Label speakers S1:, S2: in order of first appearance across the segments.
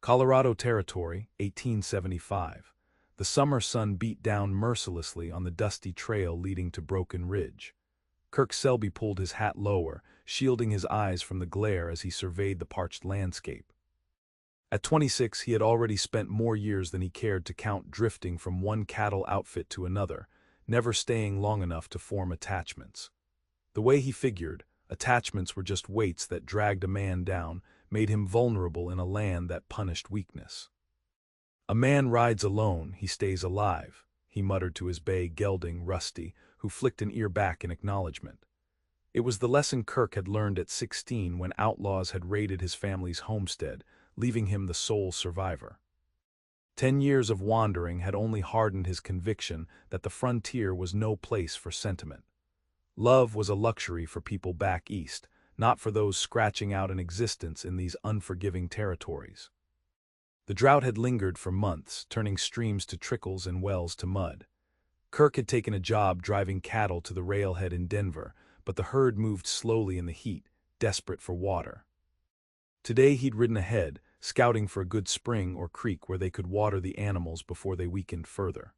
S1: Colorado Territory, 1875. The summer sun beat down mercilessly on the dusty trail leading to Broken Ridge. Kirk Selby pulled his hat lower, shielding his eyes from the glare as he surveyed the parched landscape. At 26, he had already spent more years than he cared to count drifting from one cattle outfit to another, never staying long enough to form attachments. The way he figured, attachments were just weights that dragged a man down, made him vulnerable in a land that punished weakness. "A man rides alone, he stays alive," he muttered to his bay gelding, Rusty, who flicked an ear back in acknowledgement. It was the lesson Kirk had learned at 16 when outlaws had raided his family's homestead, leaving him the sole survivor. 10 years of wandering had only hardened his conviction that the frontier was no place for sentiment. Love was a luxury for people back east, not for those scratching out an existence in these unforgiving territories. The drought had lingered for months, turning streams to trickles and wells to mud. Kirk had taken a job driving cattle to the railhead in Denver, but the herd moved slowly in the heat, desperate for water. Today he'd ridden ahead, scouting for a good spring or creek where they could water the animals before they weakened further.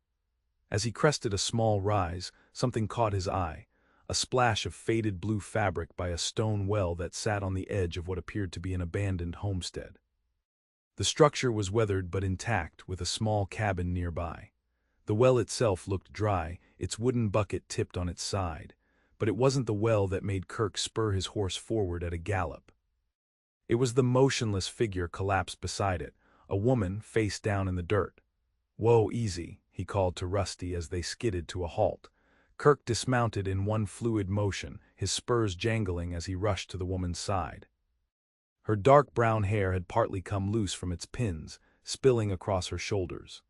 S1: As he crested a small rise, something caught his eye, a splash of faded blue fabric by a stone well that sat on the edge of what appeared to be an abandoned homestead. The structure was weathered but intact, with a small cabin nearby. The well itself looked dry, its wooden bucket tipped on its side, but it wasn't the well that made Kirk spur his horse forward at a gallop. It was the motionless figure collapsed beside it, a woman face down in the dirt. "Whoa, easy," he called to Rusty as they skidded to a halt. Kirk dismounted in one fluid motion, his spurs jangling as he rushed to the woman's side. Her dark brown hair had partly come loose from its pins, spilling across her shoulders.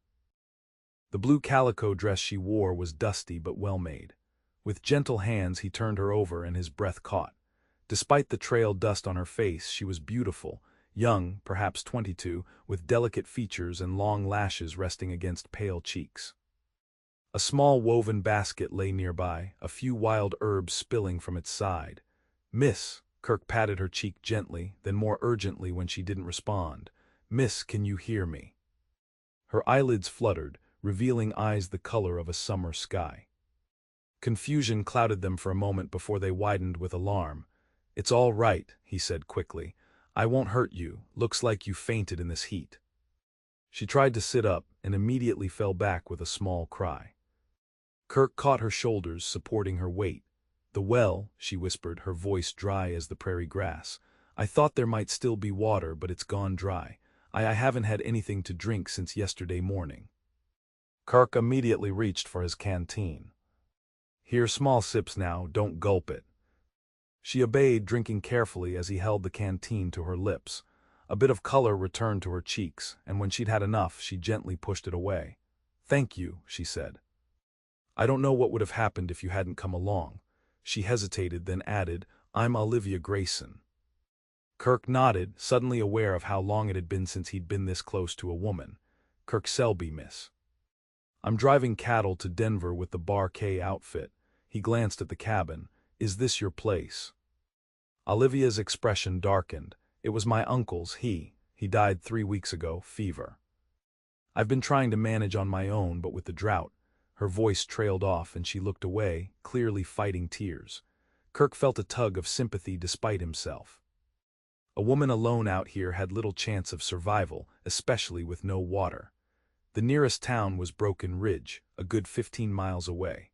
S1: The blue calico dress she wore was dusty but well-made. With gentle hands he turned her over and his breath caught. Despite the trail dust on her face, she was beautiful, young, perhaps 22, with delicate features and long lashes resting against pale cheeks. A small woven basket lay nearby, a few wild herbs spilling from its side. "Miss," Kirk patted her cheek gently, then more urgently when she didn't respond. "Miss, can you hear me?" Her eyelids fluttered, revealing eyes the color of a summer sky. Confusion clouded them for a moment before they widened with alarm. "It's all right," he said quickly. "I won't hurt you. Looks like you fainted in this heat." She tried to sit up and immediately fell back with a small cry. Kirk caught her shoulders, supporting her weight. "The well," she whispered, her voice dry as the prairie grass. "I thought there might still be water, but it's gone dry. I haven't had anything to drink since yesterday morning." Kirk immediately reached for his canteen. "Here, small sips now, don't gulp it." She obeyed, drinking carefully as he held the canteen to her lips. A bit of color returned to her cheeks, and when she'd had enough, she gently pushed it away. "Thank you," she said. "I don't know what would have happened if you hadn't come along." She hesitated, then added, "I'm Olivia Grayson." Kirk nodded, suddenly aware of how long it had been since he'd been this close to a woman. "Kirk Selby, miss. I'm driving cattle to Denver with the Bar K outfit." He glanced at the cabin. "Is this your place?" Olivia's expression darkened. "It was my uncle's. He died 3 weeks ago, fever. I've been trying to manage on my own, but with the drought." Her voice trailed off and she looked away, clearly fighting tears. Kirk felt a tug of sympathy despite himself. A woman alone out here had little chance of survival, especially with no water. The nearest town was Broken Ridge, a good 15 miles away.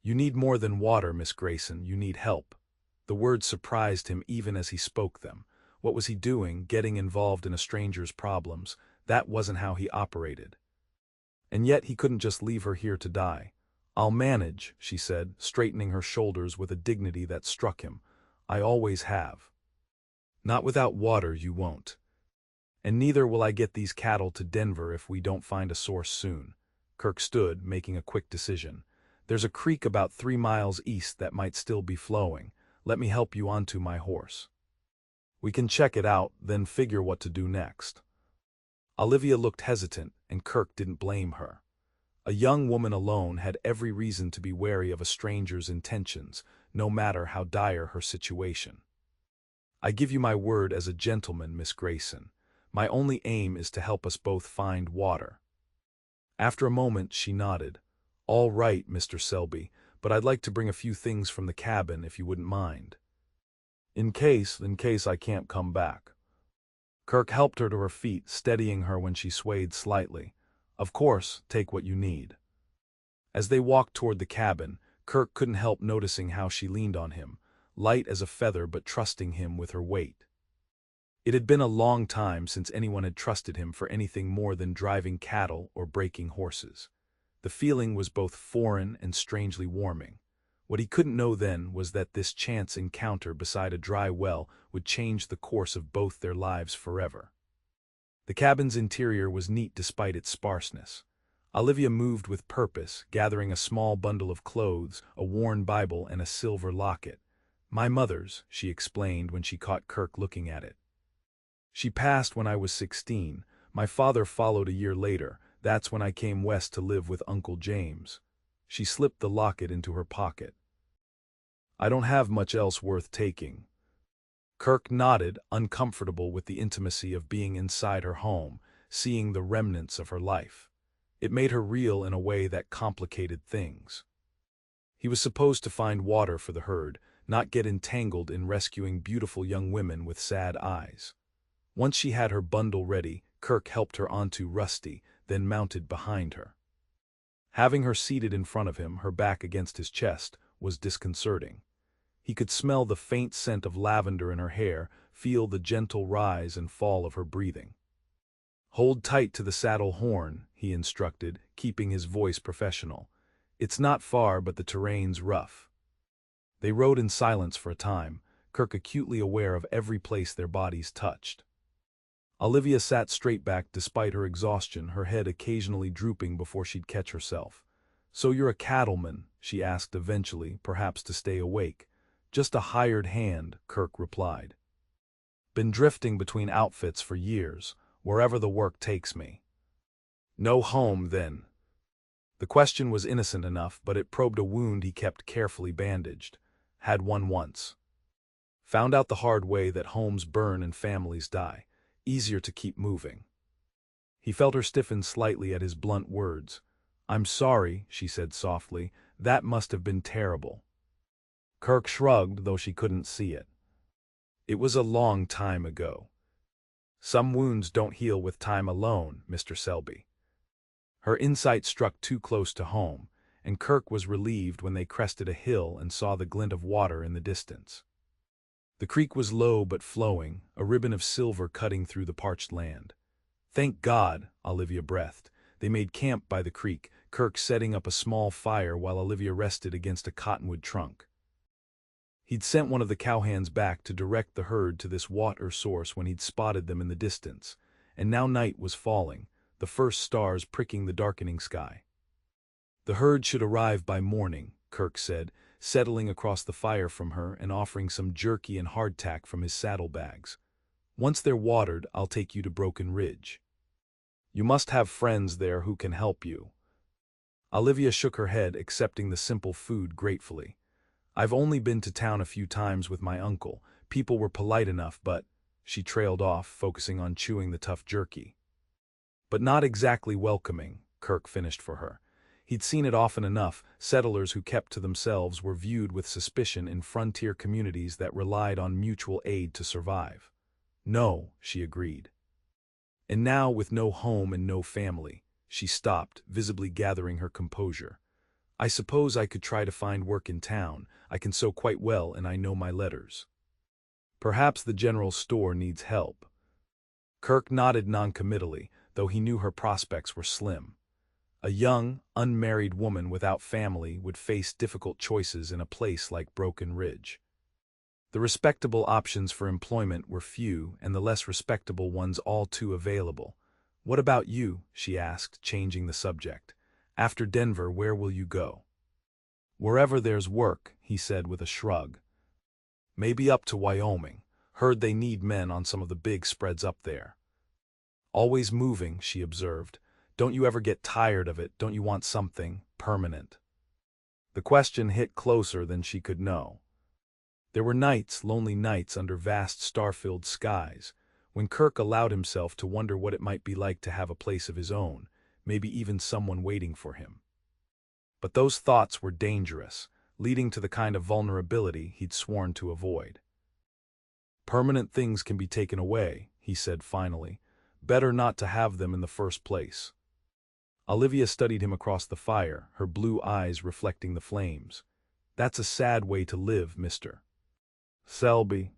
S1: "You need more than water, Miss Grayson, you need help." The words surprised him even as he spoke them. What was he doing, getting involved in a stranger's problems? That wasn't how he operated. And yet he couldn't just leave her here to die. "I'll manage," she said, straightening her shoulders with a dignity that struck him. "I always have." "Not without water, you won't. And neither will I get these cattle to Denver if we don't find a source soon." Kirk stood, making a quick decision. "There's a creek about 3 miles east that might still be flowing. Let me help you onto my horse. We can check it out, then figure what to do next." Olivia looked hesitant, and Kirk didn't blame her. A young woman alone had every reason to be wary of a stranger's intentions, no matter how dire her situation. "I give you my word as a gentleman, Miss Grayson, My only aim is to help us both find water." After a moment, she nodded. "All right, Mr. Selby, but I'd like to bring a few things from the cabin if you wouldn't mind. In case I can't come back." Kirk helped her to her feet, steadying her when she swayed slightly. "Of course, take what you need." As they walked toward the cabin, Kirk couldn't help noticing how she leaned on him, light as a feather but trusting him with her weight. It had been a long time since anyone had trusted him for anything more than driving cattle or breaking horses. The feeling was both foreign and strangely warming. What he couldn't know then was that this chance encounter beside a dry well would change the course of both their lives forever. The cabin's interior was neat despite its sparseness. Olivia moved with purpose, gathering a small bundle of clothes, a worn Bible, and a silver locket. "My mother's," she explained when she caught Kirk looking at it. "She passed when I was 16. My father followed a year later. That's when I came west to live with Uncle James." She slipped the locket into her pocket. "I don't have much else worth taking." Kirk nodded, uncomfortable with the intimacy of being inside her home, seeing the remnants of her life. It made her real in a way that complicated things. He was supposed to find water for the herd, not get entangled in rescuing beautiful young women with sad eyes. Once she had her bundle ready, Kirk helped her onto Rusty, then mounted behind her. Having her seated in front of him, her back against his chest, was disconcerting. He could smell the faint scent of lavender in her hair, feel the gentle rise and fall of her breathing. "Hold tight to the saddle horn," he instructed, keeping his voice professional. "It's not far, but the terrain's rough." They rode in silence for a time, Kirk acutely aware of every place their bodies touched. Olivia sat straight back despite her exhaustion, her head occasionally drooping before she'd catch herself. "So you're a cattleman?" she asked eventually, perhaps to stay awake. "Just a hired hand," Kirk replied. "Been drifting between outfits for years, wherever the work takes me." "No home, then?" The question was innocent enough, but it probed a wound he kept carefully bandaged. "Had one once. Found out the hard way that homes burn and families die. Easier to keep moving." He felt her stiffen slightly at his blunt words. "I'm sorry," she said softly. "That must have been terrible." Kirk shrugged, though she couldn't see it. "It was a long time ago. Some wounds don't heal with time alone, Mr. Selby." Her insight struck too close to home, and Kirk was relieved when they crested a hill and saw the glint of water in the distance. The creek was low but flowing, a ribbon of silver cutting through the parched land. "Thank God," Olivia breathed. They made camp by the creek, Kirk setting up a small fire while Olivia rested against a cottonwood trunk. He'd sent one of the cowhands back to direct the herd to this water source when he'd spotted them in the distance, and now night was falling, the first stars pricking the darkening sky. "The herd should arrive by morning," Kirk said, settling across the fire from her and offering some jerky and hardtack from his saddlebags. "Once they're watered, I'll take you to Broken Ridge. You must have friends there who can help you." Olivia shook her head, accepting the simple food gratefully. "I've only been to town a few times with my uncle. People were polite enough, but—" She trailed off, focusing on chewing the tough jerky. "But not exactly welcoming," Kirk finished for her. He'd seen it often enough. Settlers who kept to themselves were viewed with suspicion in frontier communities that relied on mutual aid to survive. "No," she agreed. And now, with no home and no family, she stopped, visibly gathering her composure. "I suppose I could try to find work in town. I can sew quite well and I know my letters. Perhaps the general store needs help." Kirk nodded noncommittally, though he knew her prospects were slim. A young, unmarried woman without family would face difficult choices in a place like Broken Ridge. The respectable options for employment were few and the less respectable ones all too available. "What about you?" she asked, changing the subject. "After Denver, where will you go?" "Wherever there's work," he said with a shrug. "Maybe up to Wyoming. Heard they need men on some of the big spreads up there." "Always moving," she observed. "Don't you ever get tired of it? Don't you want something permanent?" The question hit closer than she could know. There were nights, lonely nights under vast star-filled skies, when Kirk allowed himself to wonder what it might be like to have a place of his own, maybe even someone waiting for him. But those thoughts were dangerous, leading to the kind of vulnerability he'd sworn to avoid. "Permanent things can be taken away," he said finally. "Better not to have them in the first place." Olivia studied him across the fire, her blue eyes reflecting the flames. "That's a sad way to live, Mr. Selby."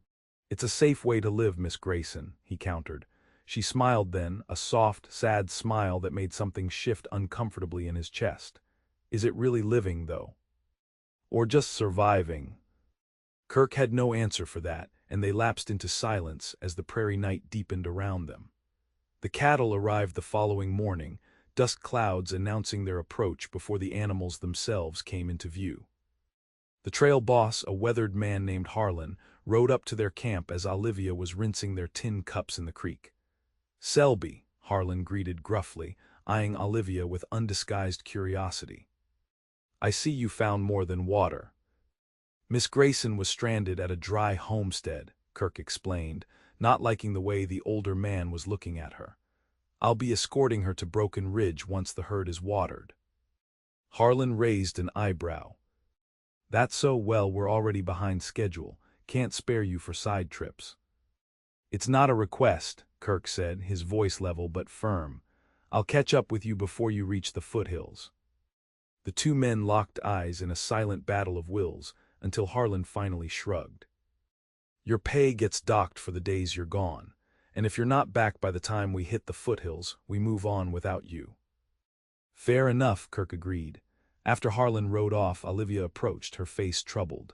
S1: "It's a safe way to live, Miss Grayson," he countered. She smiled then, a soft, sad smile that made something shift uncomfortably in his chest. "Is it really living, though? Or just surviving?" Kirk had no answer for that, and they lapsed into silence as the prairie night deepened around them. The cattle arrived the following morning, dust clouds announcing their approach before the animals themselves came into view. The trail boss, a weathered man named Harlan, rode up to their camp as Olivia was rinsing their tin cups in the creek. "Selby," Harlan greeted gruffly, eyeing Olivia with undisguised curiosity. "I see you found more than water." "Miss Grayson was stranded at a dry homestead," Kirk explained, not liking the way the older man was looking at her. "I'll be escorting her to Broken Ridge once the herd is watered." Harlan raised an eyebrow. "That's so? Well, we're already behind schedule. Can't spare you for side trips." "It's not a request," Kirk said, his voice level but firm. "I'll catch up with you before you reach the foothills." The two men locked eyes in a silent battle of wills, until Harlan finally shrugged. "Your pay gets docked for the days you're gone, and if you're not back by the time we hit the foothills, we move on without you." "Fair enough," Kirk agreed. After Harlan rode off, Olivia approached, her face troubled.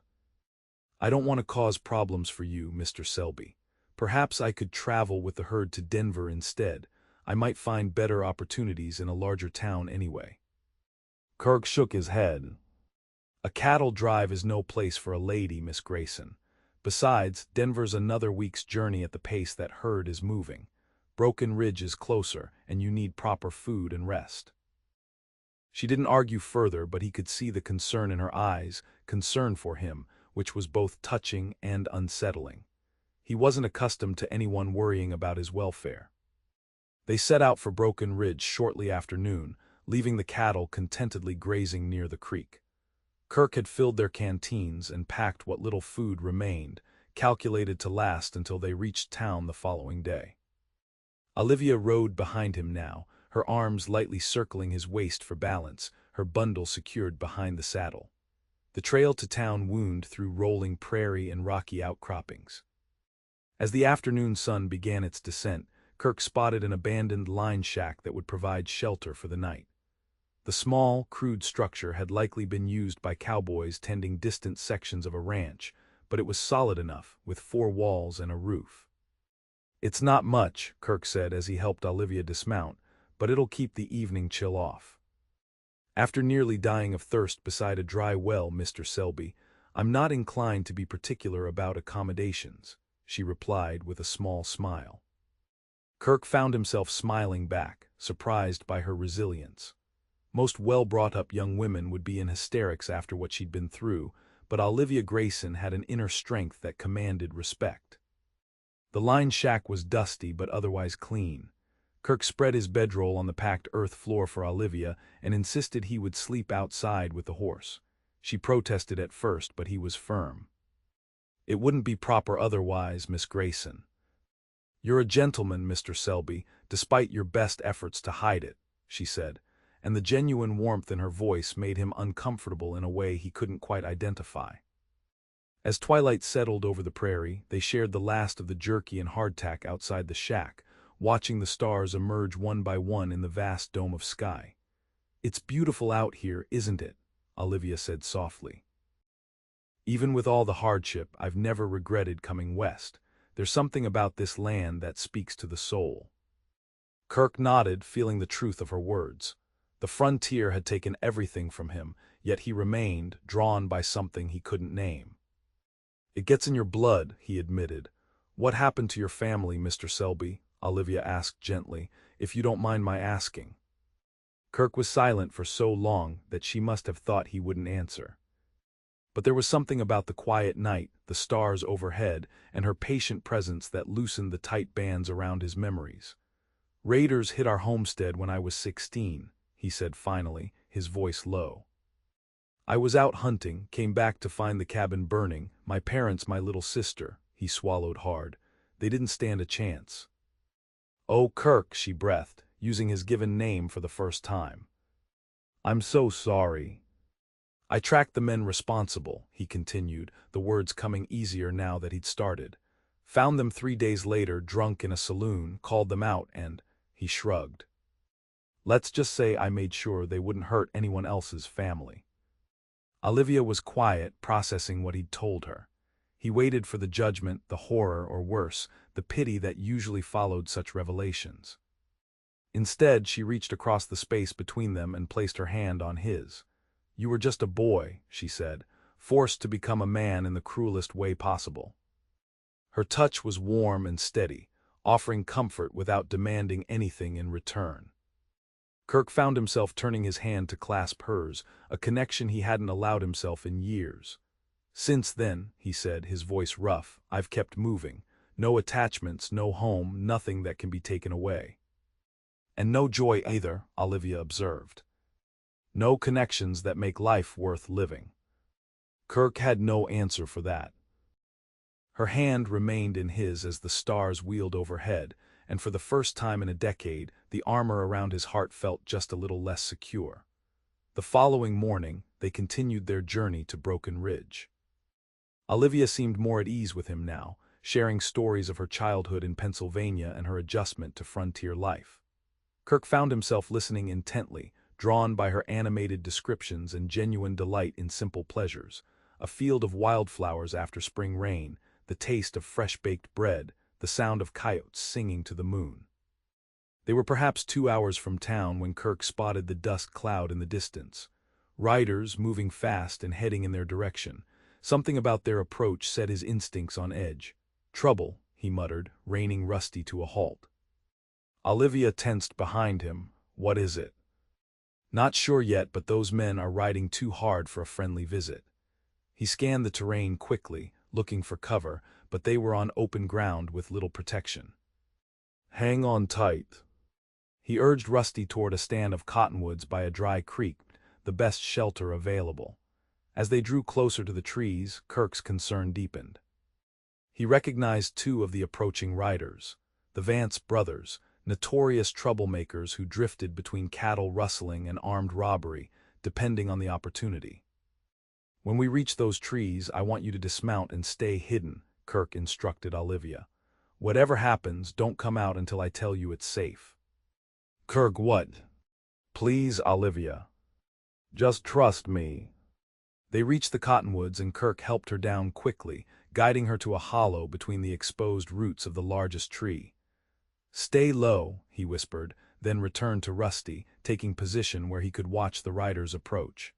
S1: "I don't want to cause problems for you, Mr. Selby. Perhaps I could travel with the herd to Denver instead. I might find better opportunities in a larger town anyway." Kirk shook his head. "A cattle drive is no place for a lady, Miss Grayson. Besides, Denver's another week's journey at the pace that herd is moving. Broken Ridge is closer, and you need proper food and rest." She didn't argue further, but he could see the concern in her eyes, concern for him, which was both touching and unsettling. He wasn't accustomed to anyone worrying about his welfare. They set out for Broken Ridge shortly after noon, leaving the cattle contentedly grazing near the creek. Kirk had filled their canteens and packed what little food remained, calculated to last until they reached town the following day. Olivia rode behind him now, her arms lightly circling his waist for balance, her bundle secured behind the saddle. The trail to town wound through rolling prairie and rocky outcroppings. As the afternoon sun began its descent, Kirk spotted an abandoned line shack that would provide shelter for the night. The small, crude structure had likely been used by cowboys tending distant sections of a ranch, but it was solid enough, with 4 walls and a roof. "It's not much," Kirk said as he helped Olivia dismount, "but it'll keep the evening chill off." "After nearly dying of thirst beside a dry well, Mr. Selby, I'm not inclined to be particular about accommodations," she replied with a small smile. Kirk found himself smiling back, surprised by her resilience. Most well-brought-up young women would be in hysterics after what she'd been through, but Olivia Grayson had an inner strength that commanded respect. The line shack was dusty but otherwise clean. Kirk spread his bedroll on the packed earth floor for Olivia and insisted he would sleep outside with the horse. She protested at first, but he was firm. "It wouldn't be proper otherwise, Miss Grayson." "You're a gentleman, Mr. Selby, despite your best efforts to hide it," she said, and the genuine warmth in her voice made him uncomfortable in a way he couldn't quite identify. As twilight settled over the prairie, they shared the last of the jerky and hardtack outside the shack, watching the stars emerge one by one in the vast dome of sky. "It's beautiful out here, isn't it?" Olivia said softly. "Even with all the hardship, I've never regretted coming west. There's something about this land that speaks to the soul." Kirk nodded, feeling the truth of her words. The frontier had taken everything from him, yet he remained, drawn by something he couldn't name. "It gets in your blood," he admitted. "What happened to your family, Mr. Selby?" Olivia asked gently, "if you don't mind my asking." Kirk was silent for so long that she must have thought he wouldn't answer. But there was something about the quiet night, the stars overhead, and her patient presence that loosened the tight bands around his memories. "Raiders hit our homestead when I was 16, he said finally, his voice low. "I was out hunting, came back to find the cabin burning, my parents, my little sister." He swallowed hard. "They didn't stand a chance." "Oh, Kirk," she breathed, using his given name for the first time. "I'm so sorry." "I tracked the men responsible," he continued, the words coming easier now that he'd started. "Found them 3 days later, drunk in a saloon, called them out and—" he shrugged. "Let's just say I made sure they wouldn't hurt anyone else's family." Olivia was quiet, processing what he'd told her. He waited for the judgment, the horror, or worse, the pity that usually followed such revelations. Instead, she reached across the space between them and placed her hand on his. "You were just a boy," she said, "forced to become a man in the cruelest way possible." Her touch was warm and steady, offering comfort without demanding anything in return. Kirk found himself turning his hand to clasp hers, a connection he hadn't allowed himself in years. "Since then," he said, his voice rough, "I've kept moving. No attachments, no home, nothing that can be taken away." "And no joy either," Olivia observed. "No connections that make life worth living." Kirk had no answer for that. Her hand remained in his as the stars wheeled overhead, and for the first time in a decade, the armor around his heart felt just a little less secure. The following morning, they continued their journey to Broken Ridge. Olivia seemed more at ease with him now, sharing stories of her childhood in Pennsylvania and her adjustment to frontier life. Kirk found himself listening intently, drawn by her animated descriptions and genuine delight in simple pleasures: a field of wildflowers after spring rain, the taste of fresh-baked bread, the sound of coyotes singing to the moon. They were perhaps 2 hours from town when Kirk spotted the dust cloud in the distance. Riders moving fast and heading in their direction. Something about their approach set his instincts on edge. "Trouble," he muttered, reining Rusty to a halt. Olivia tensed behind him. "What is it?" "Not sure yet, but those men are riding too hard for a friendly visit." He scanned the terrain quickly, looking for cover, but they were on open ground with little protection. "Hang on tight." He urged Rusty toward a stand of cottonwoods by a dry creek, the best shelter available. As they drew closer to the trees, Kirk's concern deepened. He recognized 2 of the approaching riders, the Vance brothers, notorious troublemakers who drifted between cattle rustling and armed robbery, depending on the opportunity. "When we reach those trees, I want you to dismount and stay hidden," Kirk instructed Olivia. "Whatever happens, don't come out until I tell you it's safe." "Kirk, what?" "Please, Olivia. Just trust me." They reached the cottonwoods and Kirk helped her down quickly, guiding her to a hollow between the exposed roots of the largest tree. "Stay low," he whispered, then returned to Rusty, taking position where he could watch the riders approach.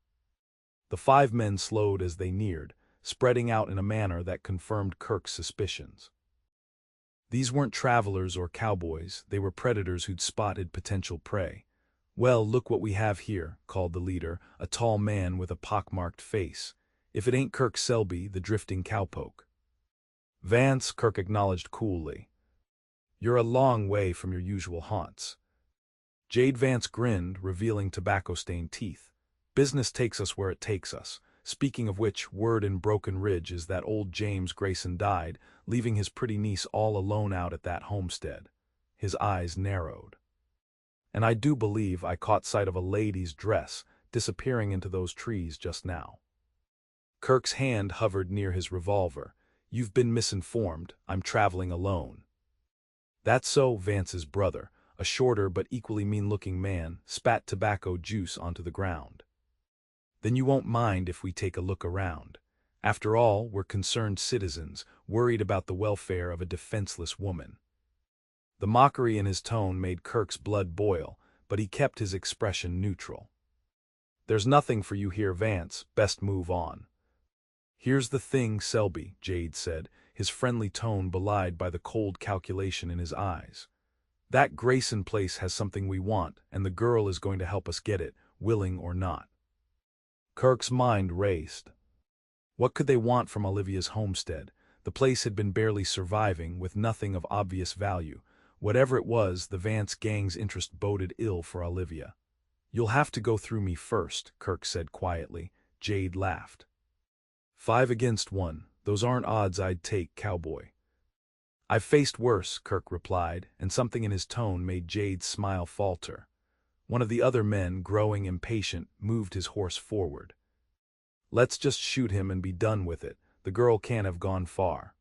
S1: The 5 men slowed as they neared, spreading out in a manner that confirmed Kirk's suspicions. These weren't travelers or cowboys, they were predators who'd spotted potential prey. "Well, look what we have here," called the leader, a tall man with a pockmarked face. "If it ain't Kirk Selby, the drifting cowpoke." "Vance," Kirk acknowledged coolly. "You're a long way from your usual haunts." Jade Vance grinned, revealing tobacco-stained teeth. "Business takes us where it takes us. Speaking of which, word in Broken Ridge is that old James Grayson died, leaving his pretty niece all alone out at that homestead." His eyes narrowed. "And I do believe I caught sight of a lady's dress disappearing into those trees just now." Kirk's hand hovered near his revolver. "You've been misinformed. I'm traveling alone." "That's so," Vance's brother, a shorter but equally mean-looking man, spat tobacco juice onto the ground. "Then you won't mind if we take a look around. After all, we're concerned citizens, worried about the welfare of a defenseless woman." The mockery in his tone made Kirk's blood boil, but he kept his expression neutral. "There's nothing for you here, Vance. Best move on." "Here's the thing, Selby," Jade said, his friendly tone belied by the cold calculation in his eyes. "That Grayson place has something we want, and the girl is going to help us get it, willing or not." Kirk's mind raced. What could they want from Olivia's homestead? The place had been barely surviving, with nothing of obvious value. Whatever it was, the Vance gang's interest boded ill for Olivia. "You'll have to go through me first," Kirk said quietly. Jade laughed. "5 against 1. Those aren't odds I'd take, Cowboy." "I've faced worse," Kirk replied, and something in his tone made Jade's smile falter. One of the other men, growing impatient, moved his horse forward. "Let's just shoot him and be done with it. The girl can't have gone far."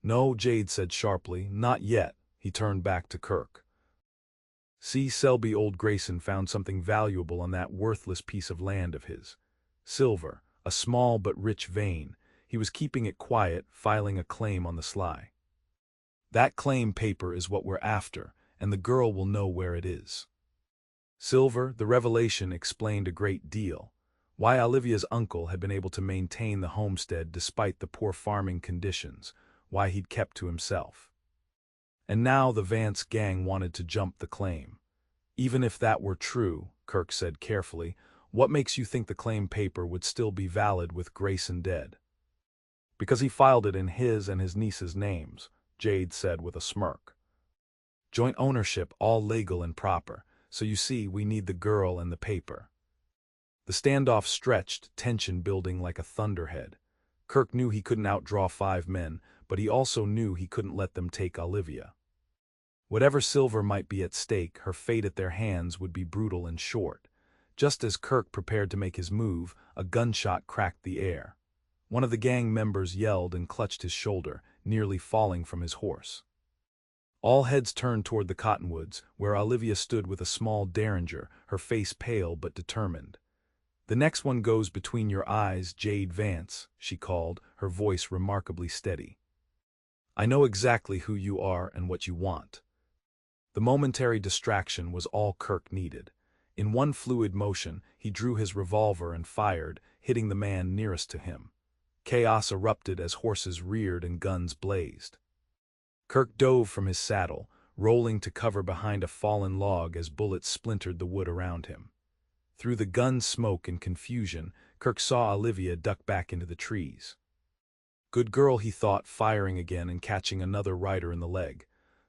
S1: "No," Jade said sharply, "not yet." He turned back to Kirk. "See, Selby, old Grayson found something valuable on that worthless piece of land of his. Silver, a small but rich vein. He was keeping it quiet, filing a claim on the sly. That claim paper is what we're after, and the girl will know where it is." Silver, the revelation explained a great deal. Why Olivia's uncle had been able to maintain the homestead despite the poor farming conditions, why he'd kept to himself. And now the Vance gang wanted to jump the claim. "Even if that were true," Kirk said carefully, "what makes you think the claim paper would still be valid with Grayson dead?" "Because he filed it in his and his niece's names," Jade said with a smirk. "Joint ownership, all legal and proper, so you see we need the girl and the paper." The standoff stretched, tension building like a thunderhead. Kirk knew he couldn't outdraw 5 men, but he also knew he couldn't let them take Olivia. Whatever Silver might be at stake, her fate at their hands would be brutal and short. Just as Kirk prepared to make his move, a gunshot cracked the air. One of the gang members yelled and clutched his shoulder, nearly falling from his horse. All heads turned toward the cottonwoods, where Olivia stood with a small derringer, her face pale but determined. "The next one goes between your eyes, Jade Vance," she called, her voice remarkably steady. "I know exactly who you are and what you want." The momentary distraction was all Kirk needed. In one fluid motion, he drew his revolver and fired, hitting the man nearest to him. Chaos erupted as horses reared and guns blazed. Kirk dove from his saddle, rolling to cover behind a fallen log as bullets splintered the wood around him. Through the gun smoke and confusion, Kirk saw Olivia duck back into the trees. Good girl, he thought, firing again and catching another rider in the leg.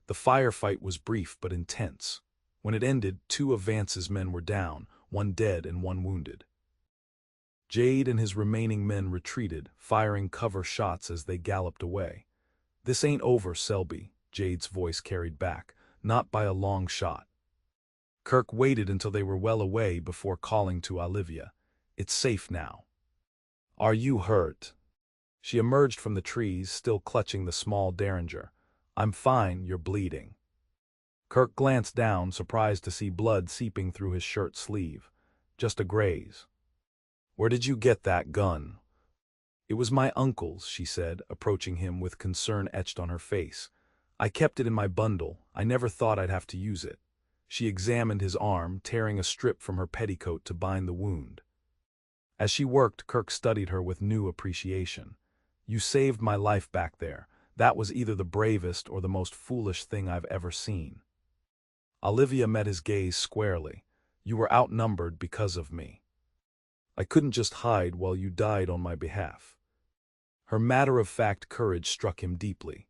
S1: The firefight was brief but intense. When it ended, 2 of Vance's men were down, 1 dead and 1 wounded. Jade and his remaining men retreated, firing cover shots as they galloped away. "This ain't over, Selby," Jade's voice carried back, "not by a long shot." Kirk waited until they were well away before calling to Olivia. "It's safe now." "Are you hurt?" She emerged from the trees, still clutching the small derringer. "I'm fine, you're bleeding." Kirk glanced down, surprised to see blood seeping through his shirt sleeve. "Just a graze." "Where did you get that gun?" "It was my uncle's," she said, approaching him with concern etched on her face. "I kept it in my bundle. I never thought I'd have to use it." She examined his arm, tearing a strip from her petticoat to bind the wound. As she worked, Kirk studied her with new appreciation. "You saved my life back there. That was either the bravest or the most foolish thing I've ever seen." Olivia met his gaze squarely. "You were outnumbered because of me. I couldn't just hide while you died on my behalf." Her matter-of-fact courage struck him deeply.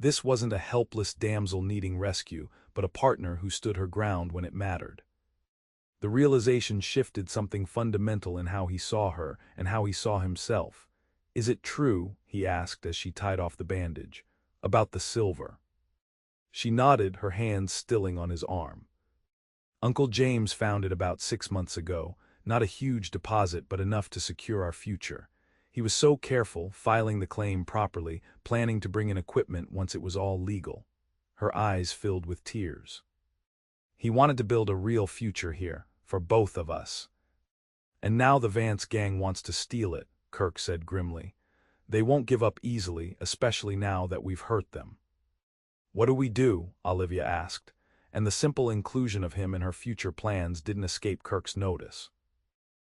S1: This wasn't a helpless damsel needing rescue, but a partner who stood her ground when it mattered. The realization shifted something fundamental in how he saw her and how he saw himself. "Is it true," he asked as she tied off the bandage, "about the silver?" She nodded, her hands stilling on his arm. "Uncle James found it about 6 months ago. Not a huge deposit, but enough to secure our future. He was so careful, filing the claim properly, planning to bring in equipment once it was all legal." Her eyes filled with tears. "He wanted to build a real future here, for both of us. And now the Vance gang wants to steal it," Kirk said grimly. "They won't give up easily, especially now that we've hurt them." "What do we do?" Olivia asked, and the simple inclusion of him in her future plans didn't escape Kirk's notice.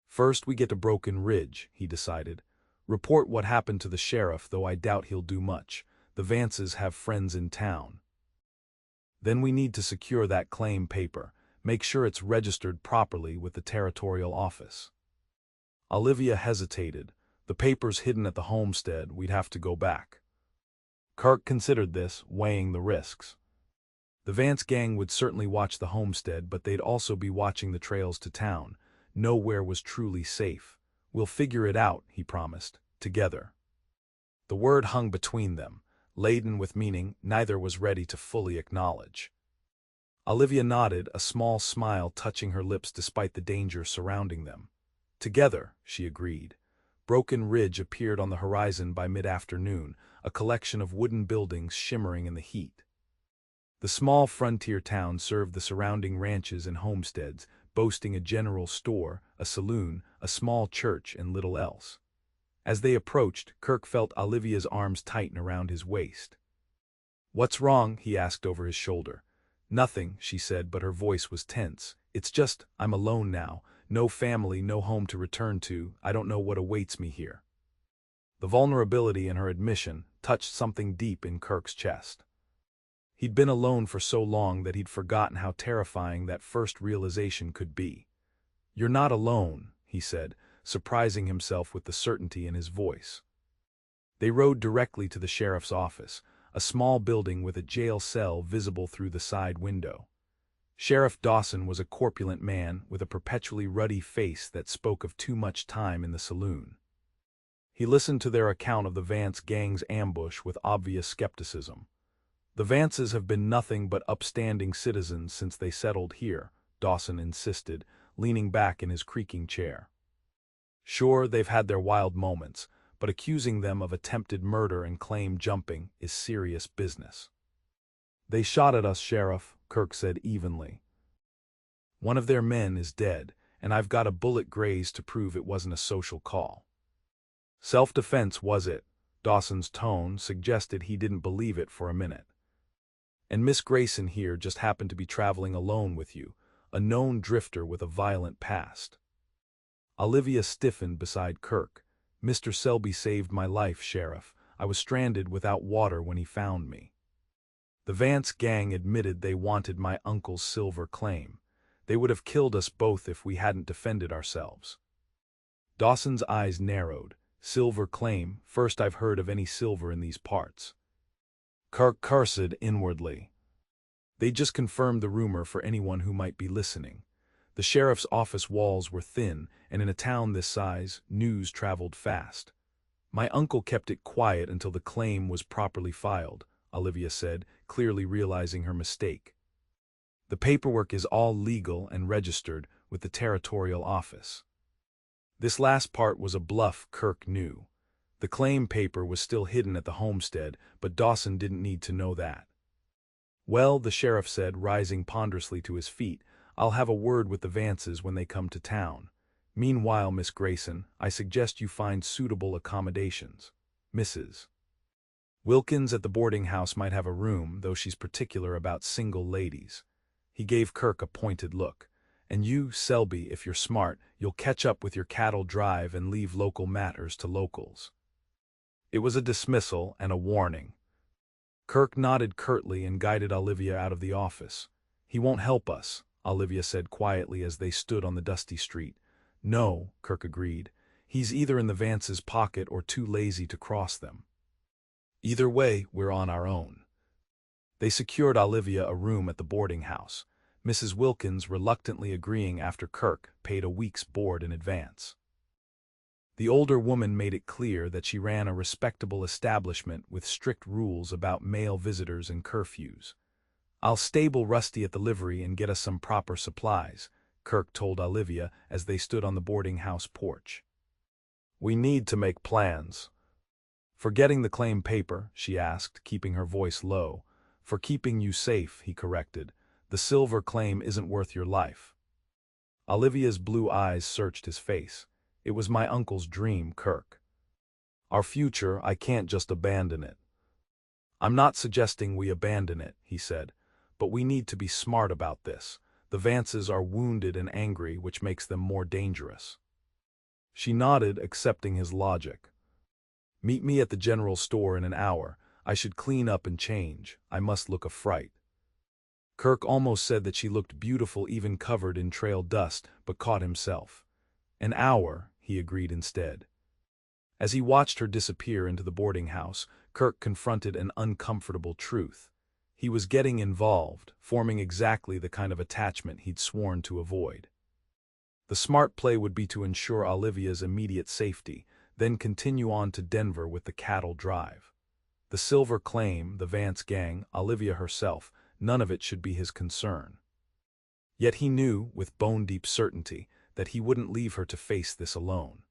S1: "First we get to Broken Ridge," he decided. "Report what happened to the sheriff, though I doubt he'll do much. The Vances have friends in town. Then we need to secure that claim paper, make sure it's registered properly with the territorial office." Olivia hesitated. The paper's hidden at the homestead, we'd have to go back. Kirk considered this, weighing the risks. The Vance gang would certainly watch the homestead, but they'd also be watching the trails to town. Nowhere was truly safe. We'll figure it out, he promised, together. The word hung between them, laden with meaning neither was ready to fully acknowledge. Olivia nodded, a small smile touching her lips despite the danger surrounding them. Together, she agreed. Broken Ridge appeared on the horizon by mid-afternoon, a collection of wooden buildings shimmering in the heat. The small frontier town served the surrounding ranches and homesteads, boasting a general store, a saloon, a small church, and little else. As they approached, Kirk felt Olivia's arms tighten around his waist. "What's wrong?" he asked over his shoulder. "Nothing," she said, but her voice was tense. "It's just, I'm alone now. No family, no home to return to. I don't know what awaits me here." The vulnerability in her admission touched something deep in Kirk's chest. He'd been alone for so long that he'd forgotten how terrifying that first realization could be. "You're not alone," he said, surprising himself with the certainty in his voice. They rode directly to the sheriff's office, a small building with a jail cell visible through the side window. Sheriff Dawson was a corpulent man with a perpetually ruddy face that spoke of too much time in the saloon. He listened to their account of the Vance gang's ambush with obvious skepticism. "The Vances have been nothing but upstanding citizens since they settled here," Dawson insisted, leaning back in his creaking chair. "Sure, they've had their wild moments, but accusing them of attempted murder and claim jumping is serious business." "They shot at us, Sheriff," Kirk said evenly. "One of their men is dead, and I've got a bullet grazed to prove it wasn't a social call." "Self-defense, was it?" Dawson's tone suggested he didn't believe it for a minute. "And Miss Grayson here just happened to be traveling alone with you, a known drifter with a violent past." Olivia stiffened beside Kirk. "Mr. Selby saved my life, Sheriff. I was stranded without water when he found me. The Vance gang admitted they wanted my uncle's silver claim. They would have killed us both if we hadn't defended ourselves." Dawson's eyes narrowed. "Silver claim, first I've heard of any silver in these parts." Kirk cursed inwardly. They just confirmed the rumor for anyone who might be listening. The sheriff's office walls were thin, and in a town this size, news traveled fast. "My uncle kept it quiet until the claim was properly filed," Olivia said, clearly realizing her mistake. "The paperwork is all legal and registered with the territorial office." This last part was a bluff Kirk knew. The claim paper was still hidden at the homestead, but Dawson didn't need to know that. "Well," the sheriff said, rising ponderously to his feet, "I'll have a word with the Vances when they come to town. Meanwhile, Miss Grayson, I suggest you find suitable accommodations. Mrs. Wilkins at the boarding house might have a room, though she's particular about single ladies." He gave Kirk a pointed look. "And you, Selby, if you're smart, you'll catch up with your cattle drive and leave local matters to locals." It was a dismissal and a warning. Kirk nodded curtly and guided Olivia out of the office. "He won't help us," Olivia said quietly as they stood on the dusty street. "No," Kirk agreed. "He's either in the Vance's pocket or too lazy to cross them. Either way, we're on our own." They secured Olivia a room at the boarding house, Mrs. Wilkins reluctantly agreeing after Kirk paid a week's board in advance. The older woman made it clear that she ran a respectable establishment with strict rules about male visitors and curfews. "I'll stable Rusty at the livery and get us some proper supplies," Kirk told Olivia as they stood on the boarding house porch. "We need to make plans." "For getting the claim paper?" she asked, keeping her voice low. "For keeping you safe," he corrected. "The silver claim isn't worth your life." Olivia's blue eyes searched his face. "It was my uncle's dream, Kirk. Our future, I can't just abandon it." "I'm not suggesting we abandon it," he said. "But we need to be smart about this. The Vances are wounded and angry, which makes them more dangerous." She nodded, accepting his logic. "Meet me at the general store in an hour. I should clean up and change. I must look a fright." Kirk almost said that she looked beautiful even covered in trail dust, but caught himself. "An hour," he agreed instead. As he watched her disappear into the boarding house, Kirk confronted an uncomfortable truth. He was getting involved, forming exactly the kind of attachment he'd sworn to avoid. The smart play would be to ensure Olivia's immediate safety, then continue on to Denver with the cattle drive. The silver claim, the Vance gang, Olivia herself, none of it should be his concern. Yet he knew, with bone-deep certainty, that he wouldn't leave her to face this alone.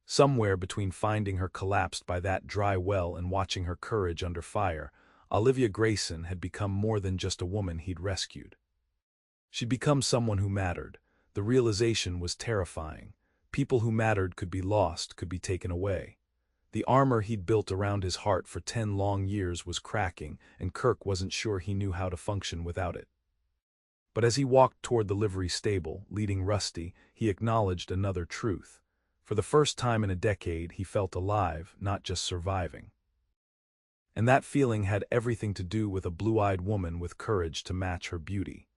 S1: Somewhere between finding her collapsed by that dry well and watching her courage under fire, Olivia Grayson had become more than just a woman he'd rescued. She'd become someone who mattered. The realization was terrifying. People who mattered could be lost, could be taken away. The armor he'd built around his heart for 10 long years was cracking, and Kirk wasn't sure he knew how to function without it. But as he walked toward the livery stable, leading Rusty, he acknowledged another truth. For the first time in a decade, he felt alive, not just surviving. And that feeling had everything to do with a blue-eyed woman with courage to match her beauty.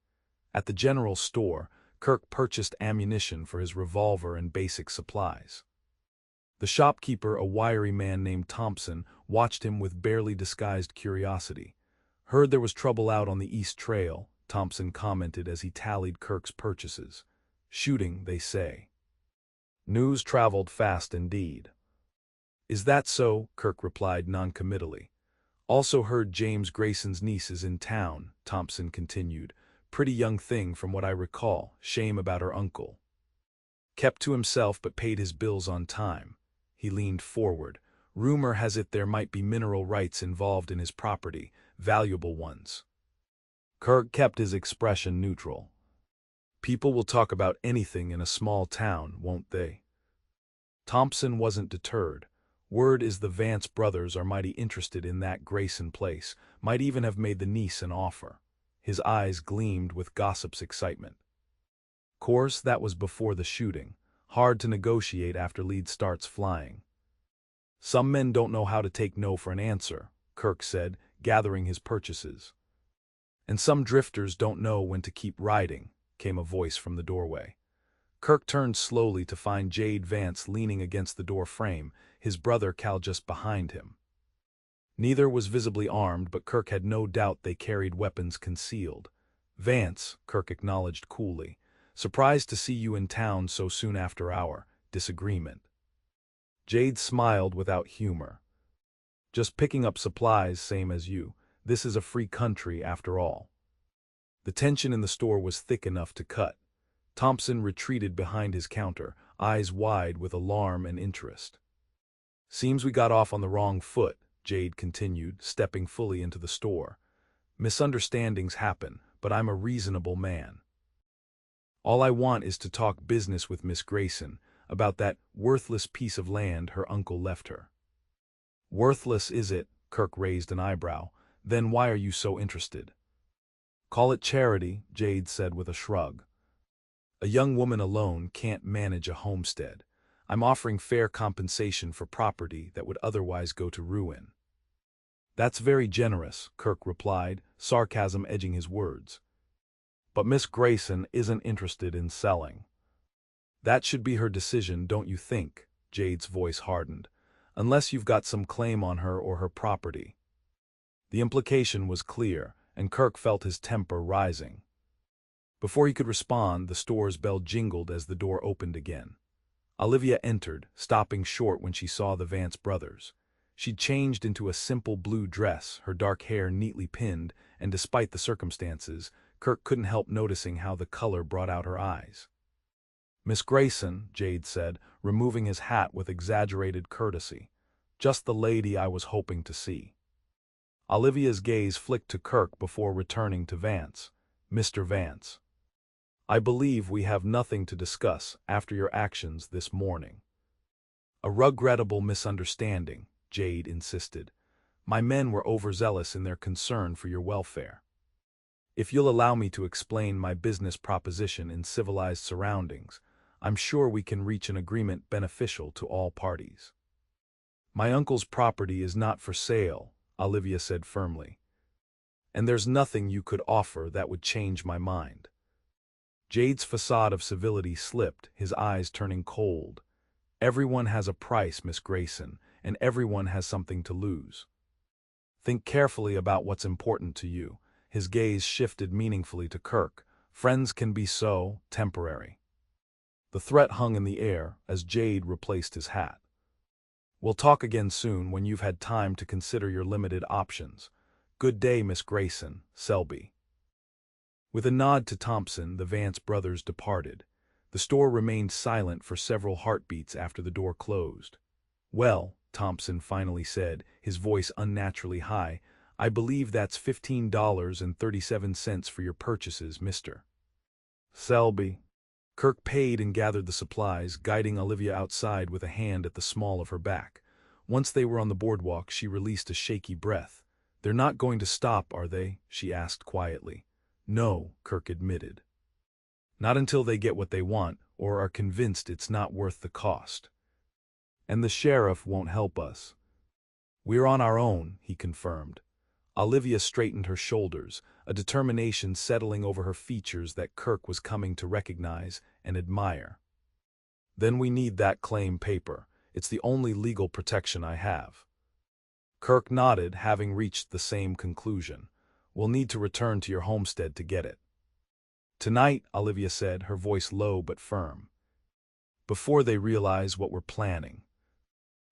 S1: At the general store, Kirk purchased ammunition for his revolver and basic supplies. The shopkeeper, a wiry man named Thompson, watched him with barely disguised curiosity. "Heard there was trouble out on the East Trail," Thompson commented as he tallied Kirk's purchases. "Shooting, they say." News traveled fast indeed. "Is that so?" Kirk replied noncommittally. "Also heard James Grayson's niece is in town," Thompson continued. "Pretty young thing from what I recall, shame about her uncle. Kept to himself but paid his bills on time." He leaned forward. "Rumor has it there might be mineral rights involved in his property, valuable ones." Kirk kept his expression neutral. "People will talk about anything in a small town, won't they?" Thompson wasn't deterred. "Word is the Vance brothers are mighty interested in that Grayson place, might even have made the niece an offer." His eyes gleamed with gossip's excitement. Course, that was before the shooting. Hard to negotiate after lead starts flying. "Some men don't know how to take no for an answer," Kirk said, gathering his purchases. "And some drifters don't know when to keep riding," came a voice from the doorway. Kirk turned slowly to find Jade Vance leaning against the door frame, his brother Cal just behind him. Neither was visibly armed, but Kirk had no doubt they carried weapons concealed. "Vance," Kirk acknowledged coolly. "Surprised to see you in town so soon after our disagreement." Jade smiled without humor. "Just picking up supplies, same as you. This is a free country after all." The tension in the store was thick enough to cut. Thompson retreated behind his counter, eyes wide with alarm and interest. "Seems we got off on the wrong foot," Jade continued, stepping fully into the store. "Misunderstandings happen, but I'm a reasonable man. All I want is to talk business with Miss Grayson about that worthless piece of land her uncle left her." "Worthless, is it?" Kirk raised an eyebrow. "Then why are you so interested?" "Call it charity," Jade said with a shrug. "A young woman alone can't manage a homestead. I'm offering fair compensation for property that would otherwise go to ruin." "That's very generous," Kirk replied, sarcasm edging his words. "But Miss Grayson isn't interested in selling." "That should be her decision, don't you think?" Jade's voice hardened. "Unless you've got some claim on her or her property." The implication was clear, and Kirk felt his temper rising. Before he could respond, the store's bell jingled as the door opened again. Olivia entered, stopping short when she saw the Vance brothers. She'd changed into a simple blue dress, her dark hair neatly pinned, and despite the circumstances, Kirk couldn't help noticing how the color brought out her eyes. "Miss Grayson," Jade said, removing his hat with exaggerated courtesy. "Just the lady I was hoping to see." Olivia's gaze flicked to Kirk before returning to Vance. "Mr. Vance, I believe we have nothing to discuss after your actions this morning." "A regrettable misunderstanding," Jade insisted. "My men were overzealous in their concern for your welfare. If you'll allow me to explain my business proposition in civilized surroundings, I'm sure we can reach an agreement beneficial to all parties." "My uncle's property is not for sale," Olivia said firmly. "And there's nothing you could offer that would change my mind." Jade's facade of civility slipped, his eyes turning cold. Everyone has a price, Miss Grayson, and everyone has something to lose. Think carefully about what's important to you. His gaze shifted meaningfully to Kirk. Friends can be so temporary. The threat hung in the air as Jade replaced his hat. We'll talk again soon when you've had time to consider your limited options. Good day, Miss Grayson, Selby. With a nod to Thompson, the Vance brothers departed. The store remained silent for several heartbeats after the door closed. Well, Thompson finally said, his voice unnaturally high, I believe that's $15.37 for your purchases, Mr. Selby. Kirk paid and gathered the supplies, guiding Olivia outside with a hand at the small of her back. Once they were on the boardwalk, she released a shaky breath. They're not going to stop, are they? She asked quietly. No, Kirk admitted. Not until they get what they want, or are convinced it's not worth the cost. And the sheriff won't help us. We're on our own, he confirmed. Olivia straightened her shoulders, a determination settling over her features that Kirk was coming to recognize and admire. Then we need that claim paper. It's the only legal protection I have. Kirk nodded, having reached the same conclusion. We'll need to return to your homestead to get it. Tonight, Olivia said, her voice low but firm. Before they realize what we're planning.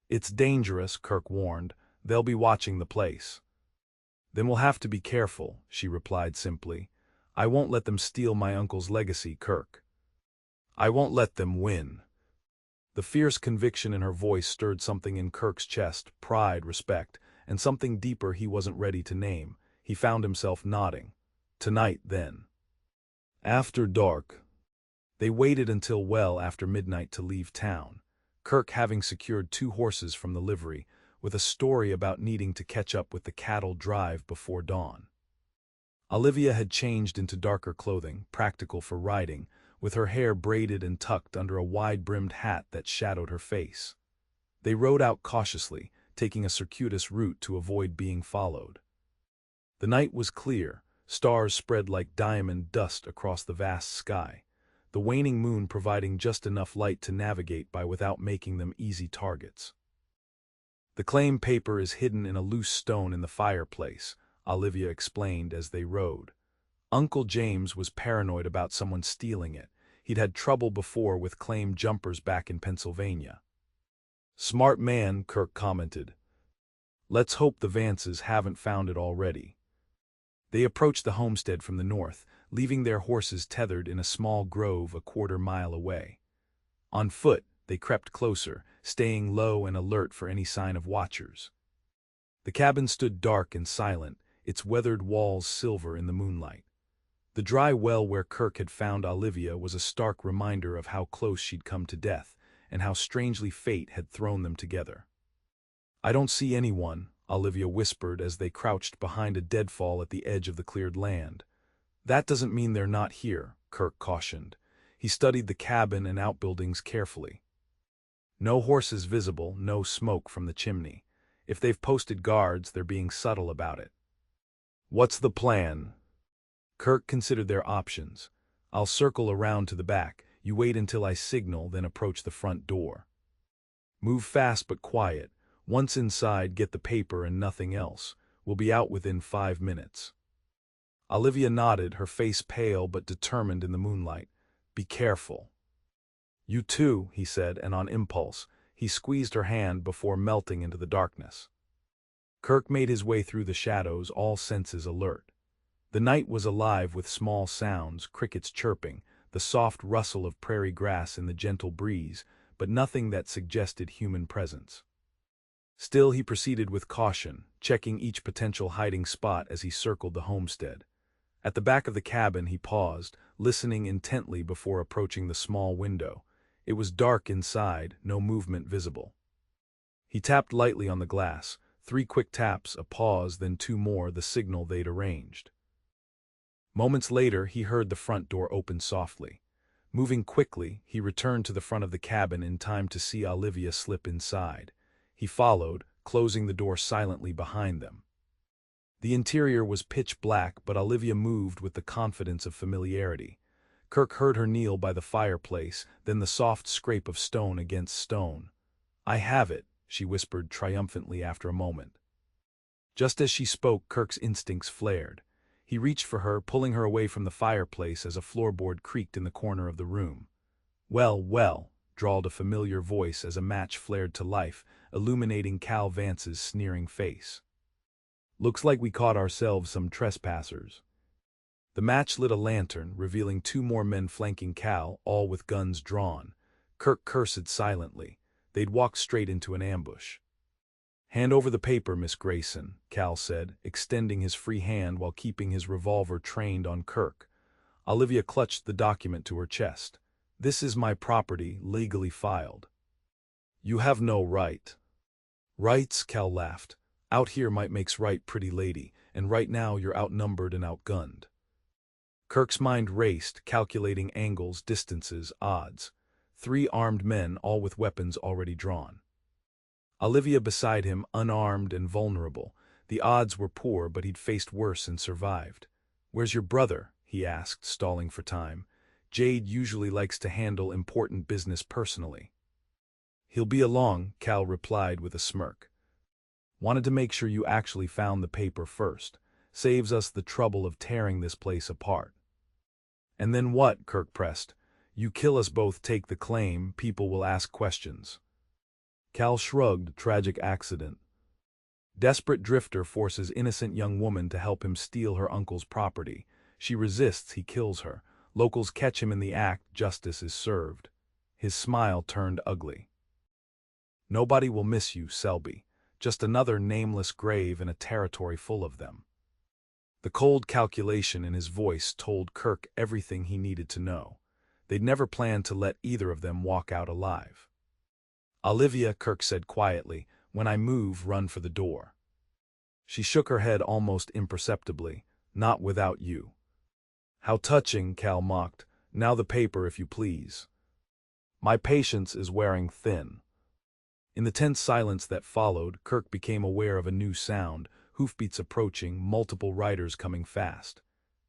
S1: It's dangerous, Kirk warned. They'll be watching the place. Then we'll have to be careful, she replied simply. I won't let them steal my uncle's legacy, Kirk. I won't let them win. The fierce conviction in her voice stirred something in Kirk's chest, pride, respect, and something deeper he wasn't ready to name. He found himself nodding. Tonight, then. After dark. They waited until well after midnight to leave town, Kirk having secured 2 horses from the livery, with a story about needing to catch up with the cattle drive before dawn. Olivia had changed into darker clothing, practical for riding, with her hair braided and tucked under a wide-brimmed hat that shadowed her face. They rode out cautiously, taking a circuitous route to avoid being followed. The night was clear, stars spread like diamond dust across the vast sky, the waning moon providing just enough light to navigate by without making them easy targets. The claim paper is hidden in a loose stone in the fireplace, Olivia explained as they rode. Uncle James was paranoid about someone stealing it. He'd had trouble before with claim jumpers back in Pennsylvania. Smart man, Kirk commented. Let's hope the Vances haven't found it already. They approached the homestead from the north, leaving their horses tethered in a small grove a quarter-mile away. On foot, they crept closer, staying low and alert for any sign of watchers. The cabin stood dark and silent, its weathered walls silver in the moonlight. The dry well where Kirk had found Olivia was a stark reminder of how close she'd come to death, and how strangely fate had thrown them together. I don't see anyone, Olivia whispered as they crouched behind a deadfall at the edge of the cleared land. That doesn't mean they're not here, Kirk cautioned. He studied the cabin and outbuildings carefully. No horses visible, no smoke from the chimney. If they've posted guards, they're being subtle about it. What's the plan? Kirk considered their options. I'll circle around to the back. You wait until I signal, then approach the front door. Move fast but quiet. Once inside, get the paper and nothing else. We'll be out within 5 minutes. Olivia nodded, her face pale but determined in the moonlight. Be careful. You too, he said, and on impulse, he squeezed her hand before melting into the darkness. Kirk made his way through the shadows, all senses alert. The night was alive with small sounds, crickets chirping, the soft rustle of prairie grass in the gentle breeze, but nothing that suggested human presence. Still, he proceeded with caution, checking each potential hiding spot as he circled the homestead. At the back of the cabin, he paused, listening intently before approaching the small window. It was dark inside, no movement visible. He tapped lightly on the glass, 3 quick taps, a pause, then 2 more, the signal they'd arranged. Moments later, he heard the front door open softly. Moving quickly, he returned to the front of the cabin in time to see Olivia slip inside. He followed, closing the door silently behind them. The interior was pitch black, but Olivia moved with the confidence of familiarity. Kirk heard her kneel by the fireplace, then the soft scrape of stone against stone. "I have it," she whispered triumphantly after a moment. Just as she spoke, Kirk's instincts flared. He reached for her, pulling her away from the fireplace as a floorboard creaked in the corner of the room. "Well, well," drawled a familiar voice as a match flared to life, illuminating Cal Vance's sneering face. "Looks like we caught ourselves some trespassers." The match lit a lantern, revealing two more men flanking Cal, all with guns drawn. Kirk cursed silently. They'd walked straight into an ambush. "Hand over the paper, Miss Grayson," Cal said, extending his free hand while keeping his revolver trained on Kirk. Olivia clutched the document to her chest. "This is my property, legally filed." "You have no right." "Rights?" Cal laughed. "Out here might makes right, pretty lady, and right now you're outnumbered and outgunned." Kirk's mind raced, calculating angles, distances, odds. 3 armed men, all with weapons already drawn. Olivia beside him, unarmed and vulnerable. The odds were poor, but he'd faced worse and survived. "Where's your brother?" he asked, stalling for time. Jade usually likes to handle important business personally. "He'll be along," Cal replied with a smirk. "Wanted to make sure you actually found the paper first. Saves us the trouble of tearing this place apart." "And then what?" Kirk pressed. "You kill us both, take the claim, people will ask questions." Cal shrugged. "Tragic accident." Desperate drifter forces innocent young woman to help him steal her uncle's property. She resists, he kills her. Locals catch him in the act, justice is served. His smile turned ugly. "Nobody will miss you, Selby. Just another nameless grave in a territory full of them." The cold calculation in his voice told Kirk everything he needed to know. They'd never planned to let either of them walk out alive. "Olivia," Kirk said quietly, "when I move, run for the door." She shook her head almost imperceptibly. "Not without you." "How touching," Cal mocked. "Now the paper, if you please." "My patience is wearing thin." In the tense silence that followed, Kirk became aware of a new sound, hoofbeats approaching, multiple riders coming fast.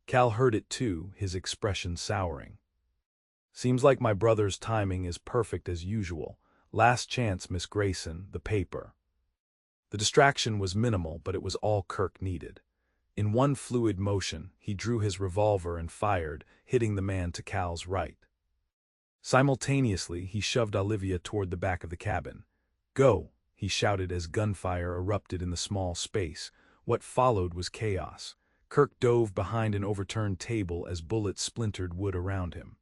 S1: Cal heard it too, his expression souring. "Seems like my brother's timing is perfect as usual. Last chance, Miss Grayson, the paper." The distraction was minimal, but it was all Kirk needed. In one fluid motion, he drew his revolver and fired, hitting the man to Cal's right. Simultaneously, he shoved Olivia toward the back of the cabin. "Go!" he shouted as gunfire erupted in the small space. What followed was chaos. Kirk dove behind an overturned table as bullets splintered wood around him.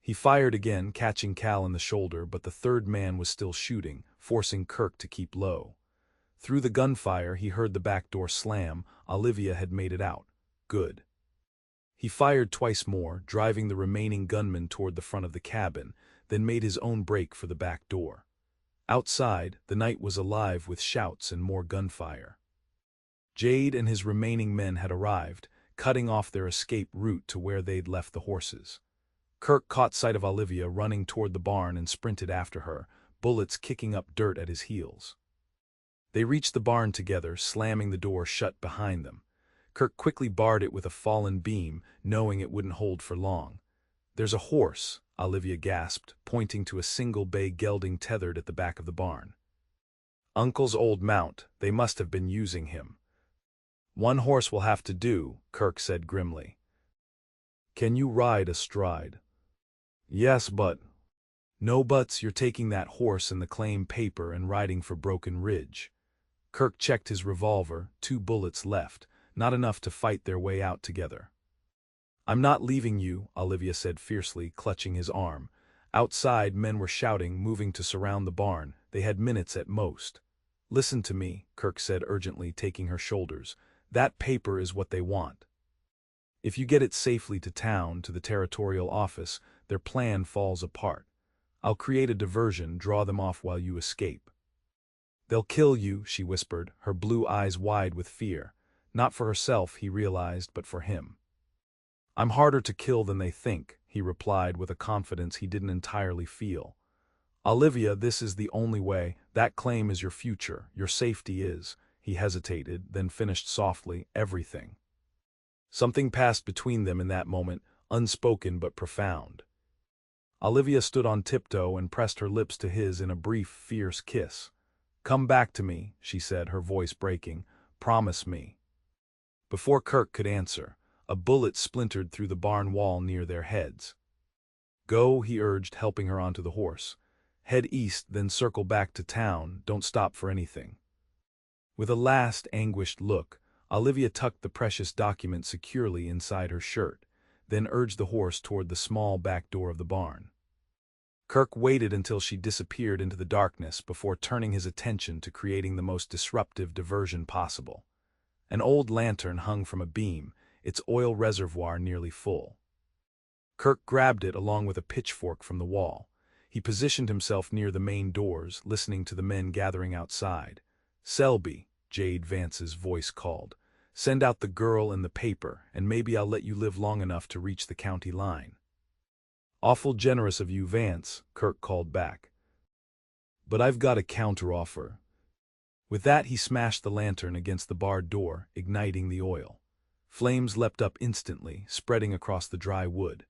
S1: He fired again, catching Cal in the shoulder, but the third man was still shooting, forcing Kirk to keep low. Through the gunfire, he heard the back door slam. Olivia had made it out. Good. He fired twice more, driving the remaining gunman toward the front of the cabin, then made his own break for the back door. Outside, the night was alive with shouts and more gunfire. Jade and his remaining men had arrived, cutting off their escape route to where they'd left the horses. Kirk caught sight of Olivia running toward the barn and sprinted after her, bullets kicking up dirt at his heels. They reached the barn together, slamming the door shut behind them. Kirk quickly barred it with a fallen beam, knowing it wouldn't hold for long. "There's a horse," Olivia gasped, pointing to a single bay gelding tethered at the back of the barn. "Uncle's old mount, they must have been using him." "One horse will have to do," Kirk said grimly. "Can you ride astride?" "Yes, but—" "No buts, you're taking that horse and the claim paper and riding for Broken Ridge." Kirk checked his revolver, 2 bullets left, not enough to fight their way out together. "I'm not leaving you," Olivia said fiercely, clutching his arm. Outside, men were shouting, moving to surround the barn. They had minutes at most. "Listen to me," Kirk said urgently, taking her shoulders. "That paper is what they want. If you get it safely to town, to the territorial office, their plan falls apart. I'll create a diversion, draw them off while you escape." "They'll kill you," she whispered, her blue eyes wide with fear. Not for herself, he realized, but for him. "I'm harder to kill than they think," he replied with a confidence he didn't entirely feel. "Olivia, this is the only way. That claim is your future, your safety is." He hesitated, then finished softly, "everything." Something passed between them in that moment. unspoken but profound. Olivia stood on tiptoe and pressed her lips to his in a brief, fierce kiss. "Come back to me," she said, her voice breaking. "Promise me." Before Kirk could answer, a bullet splintered through the barn wall near their heads. "Go," he urged, helping her onto the horse. "Head east, then circle back to town. Don't stop for anything." With a last, anguished look, Olivia tucked the precious document securely inside her shirt, then urged the horse toward the small back door of the barn. Kirk waited until she disappeared into the darkness before turning his attention to creating the most disruptive diversion possible. An old lantern hung from a beam, its oil reservoir nearly full. Kirk grabbed it along with a pitchfork from the wall. He positioned himself near the main doors, listening to the men gathering outside. "Selby," Vance's voice called. "Send out the girl and the paper, and maybe I'll let you live long enough to reach the county line." "Awful generous of you, Vance," Kirk called back. "But I've got a counteroffer." With that, he smashed the lantern against the barred door, igniting the oil. Flames leapt up instantly, spreading across the dry wood.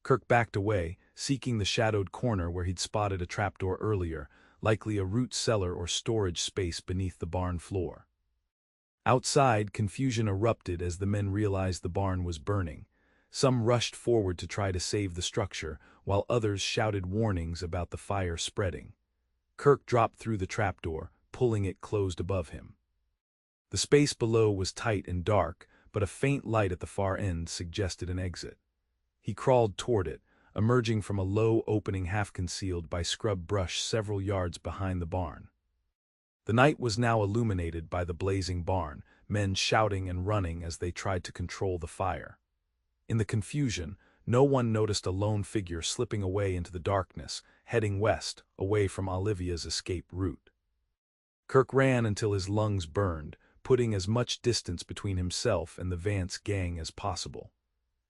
S1: Kirk backed away, seeking the shadowed corner where he'd spotted a trapdoor earlier, likely a root cellar or storage space beneath the barn floor. Outside, confusion erupted as the men realized the barn was burning. Some rushed forward to try to save the structure, while others shouted warnings about the fire spreading. Kirk dropped through the trapdoor, pulling it closed above him. The space below was tight and dark, but a faint light at the far end suggested an exit. He crawled toward it, emerging from a low opening half-concealed by scrub brush several yards behind the barn. The night was now illuminated by the blazing barn, men shouting and running as they tried to control the fire. In the confusion, no one noticed a lone figure slipping away into the darkness, heading west, away from Olivia's escape route. Kirk ran until his lungs burned, putting as much distance between himself and the Vance gang as possible.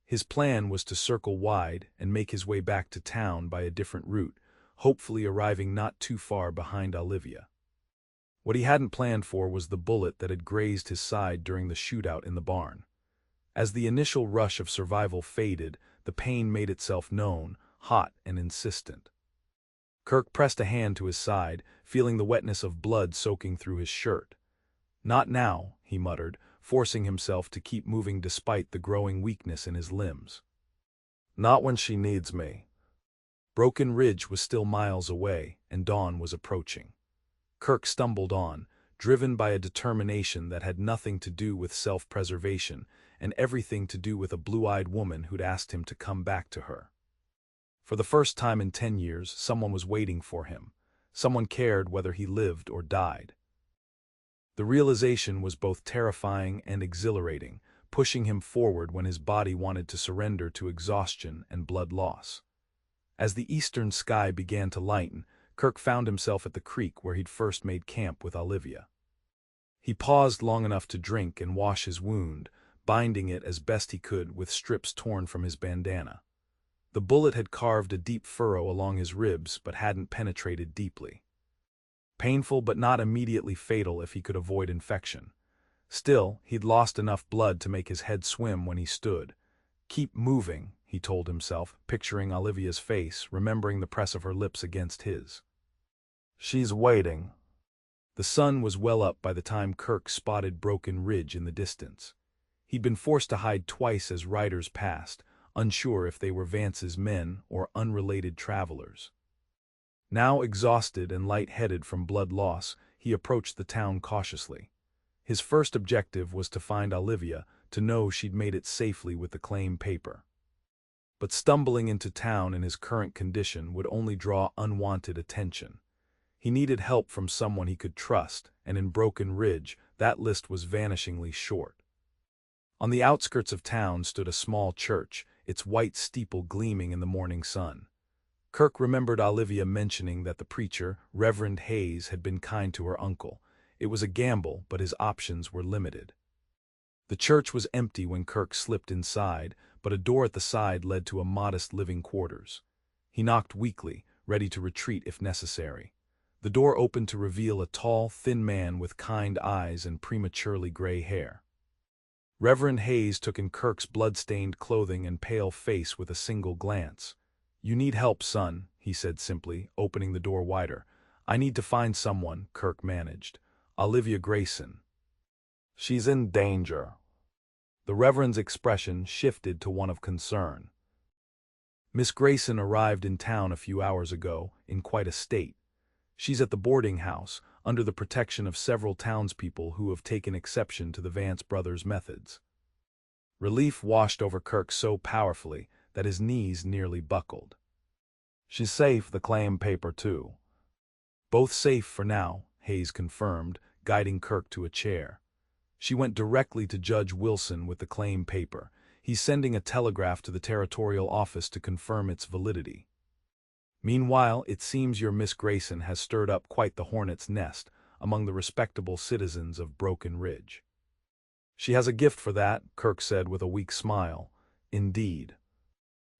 S1: His plan was to circle wide and make his way back to town by a different route, hopefully arriving not too far behind Olivia. What he hadn't planned for was the bullet that had grazed his side during the shootout in the barn. As the initial rush of survival faded, the pain made itself known, hot and insistent. Kirk pressed a hand to his side, feeling the wetness of blood soaking through his shirt. "Not now," he muttered, forcing himself to keep moving despite the growing weakness in his limbs. "Not when she needs me." Broken Ridge was still miles away, and dawn was approaching. Kirk stumbled on, driven by a determination that had nothing to do with self-preservation and everything to do with a blue-eyed woman who'd asked him to come back to her. For the first time in 10 years, someone was waiting for him. Someone cared whether he lived or died. The realization was both terrifying and exhilarating, pushing him forward when his body wanted to surrender to exhaustion and blood loss. As the eastern sky began to lighten, Kirk found himself at the creek where he'd first made camp with Olivia. He paused long enough to drink and wash his wound, binding it as best he could with strips torn from his bandana. The bullet had carved a deep furrow along his ribs but hadn't penetrated deeply. Painful but not immediately fatal if he could avoid infection. Still, he'd lost enough blood to make his head swim when he stood. "Keep moving," he told himself, picturing Olivia's face, remembering the press of her lips against his. "She's waiting." The sun was well up by the time Kirk spotted Broken Ridge in the distance. He'd been forced to hide twice as riders passed, unsure if they were Vance's men or unrelated travelers. Now exhausted and light-headed from blood loss, he approached the town cautiously. His first objective was to find Olivia, to know she'd made it safely with the claim paper. But stumbling into town in his current condition would only draw unwanted attention. He needed help from someone he could trust, and in Broken Ridge, that list was vanishingly short. On the outskirts of town stood a small church, its white steeple gleaming in the morning sun. Kirk remembered Olivia mentioning that the preacher, Reverend Hayes, had been kind to her uncle. It was a gamble, but his options were limited. The church was empty when Kirk slipped inside, but a door at the side led to a modest living quarters. He knocked weakly, ready to retreat if necessary. The door opened to reveal a tall, thin man with kind eyes and prematurely gray hair. Reverend Hayes took in Kirk's blood-stained clothing and pale face with a single glance. "You need help, son," he said simply, opening the door wider. "I need to find someone," Kirk managed. "Olivia Grayson. She's in danger." The Reverend's expression shifted to one of concern. "Miss Grayson arrived in town a few hours ago, in quite a state. She's at the boarding house, under the protection of several townspeople who have taken exception to the Vance brothers' methods." Relief washed over Kirk so powerfully that his knees nearly buckled. "She's safe, the claim paper too." "Both safe for now," Hayes confirmed, guiding Kirk to a chair. "She went directly to Judge Wilson with the claim paper. He's sending a telegraph to the territorial office to confirm its validity. Meanwhile, it seems your Miss Grayson has stirred up quite the hornet's nest among the respectable citizens of Broken Ridge." "She has a gift for that," Kirk said with a weak smile. "Indeed.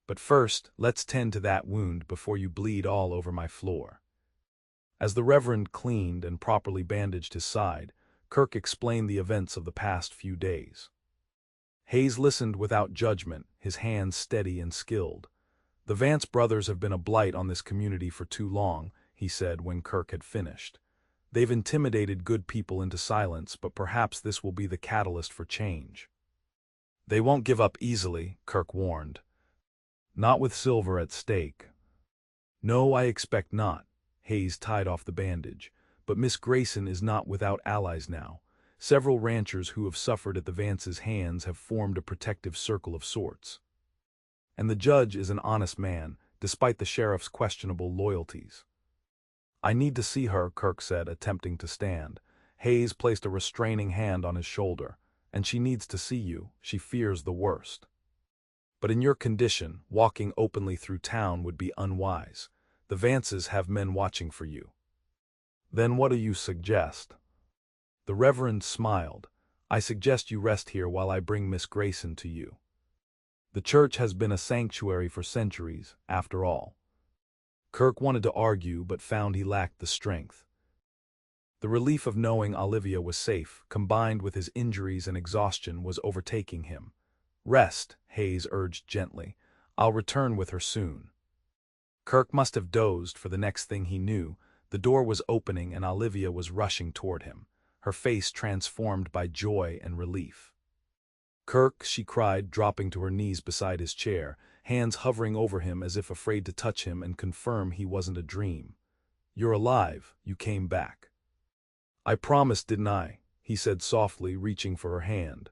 S1: But first, let's tend to that wound before you bleed all over my floor." As the Reverend cleaned and properly bandaged his side, Kirk explained the events of the past few days. Hayes listened without judgment, his hands steady and skilled. "The Vance brothers have been a blight on this community for too long," he said when Kirk had finished. "They've intimidated good people into silence, but perhaps this will be the catalyst for change." "They won't give up easily," Kirk warned. "Not with silver at stake." "No, I expect not." Hayes tied off the bandage. "But Miss Grayson is not without allies now. Several ranchers who have suffered at the Vance's hands have formed a protective circle of sorts. And the judge is an honest man, despite the sheriff's questionable loyalties." "I need to see her," Kirk said, attempting to stand. Hayes placed a restraining hand on his shoulder. "And she needs to see you. She fears the worst. But in your condition, walking openly through town would be unwise. The Vances have men watching for you." "Then what do you suggest?" The Reverend smiled. "I suggest you rest here while I bring Miss Grayson to you. The church has been a sanctuary for centuries, after all." Kirk wanted to argue but found he lacked the strength. The relief of knowing Olivia was safe, combined with his injuries and exhaustion, was overtaking him. "Rest," Hayes urged gently. "I'll return with her soon." Kirk must have dozed, for the next thing he knew, the door was opening and Olivia was rushing toward him, her face transformed by joy and relief. "Kirk," she cried, dropping to her knees beside his chair, hands hovering over him as if afraid to touch him and confirm he wasn't a dream. "You're alive. You came back." "I promised, didn't I?" he said softly, reaching for her hand.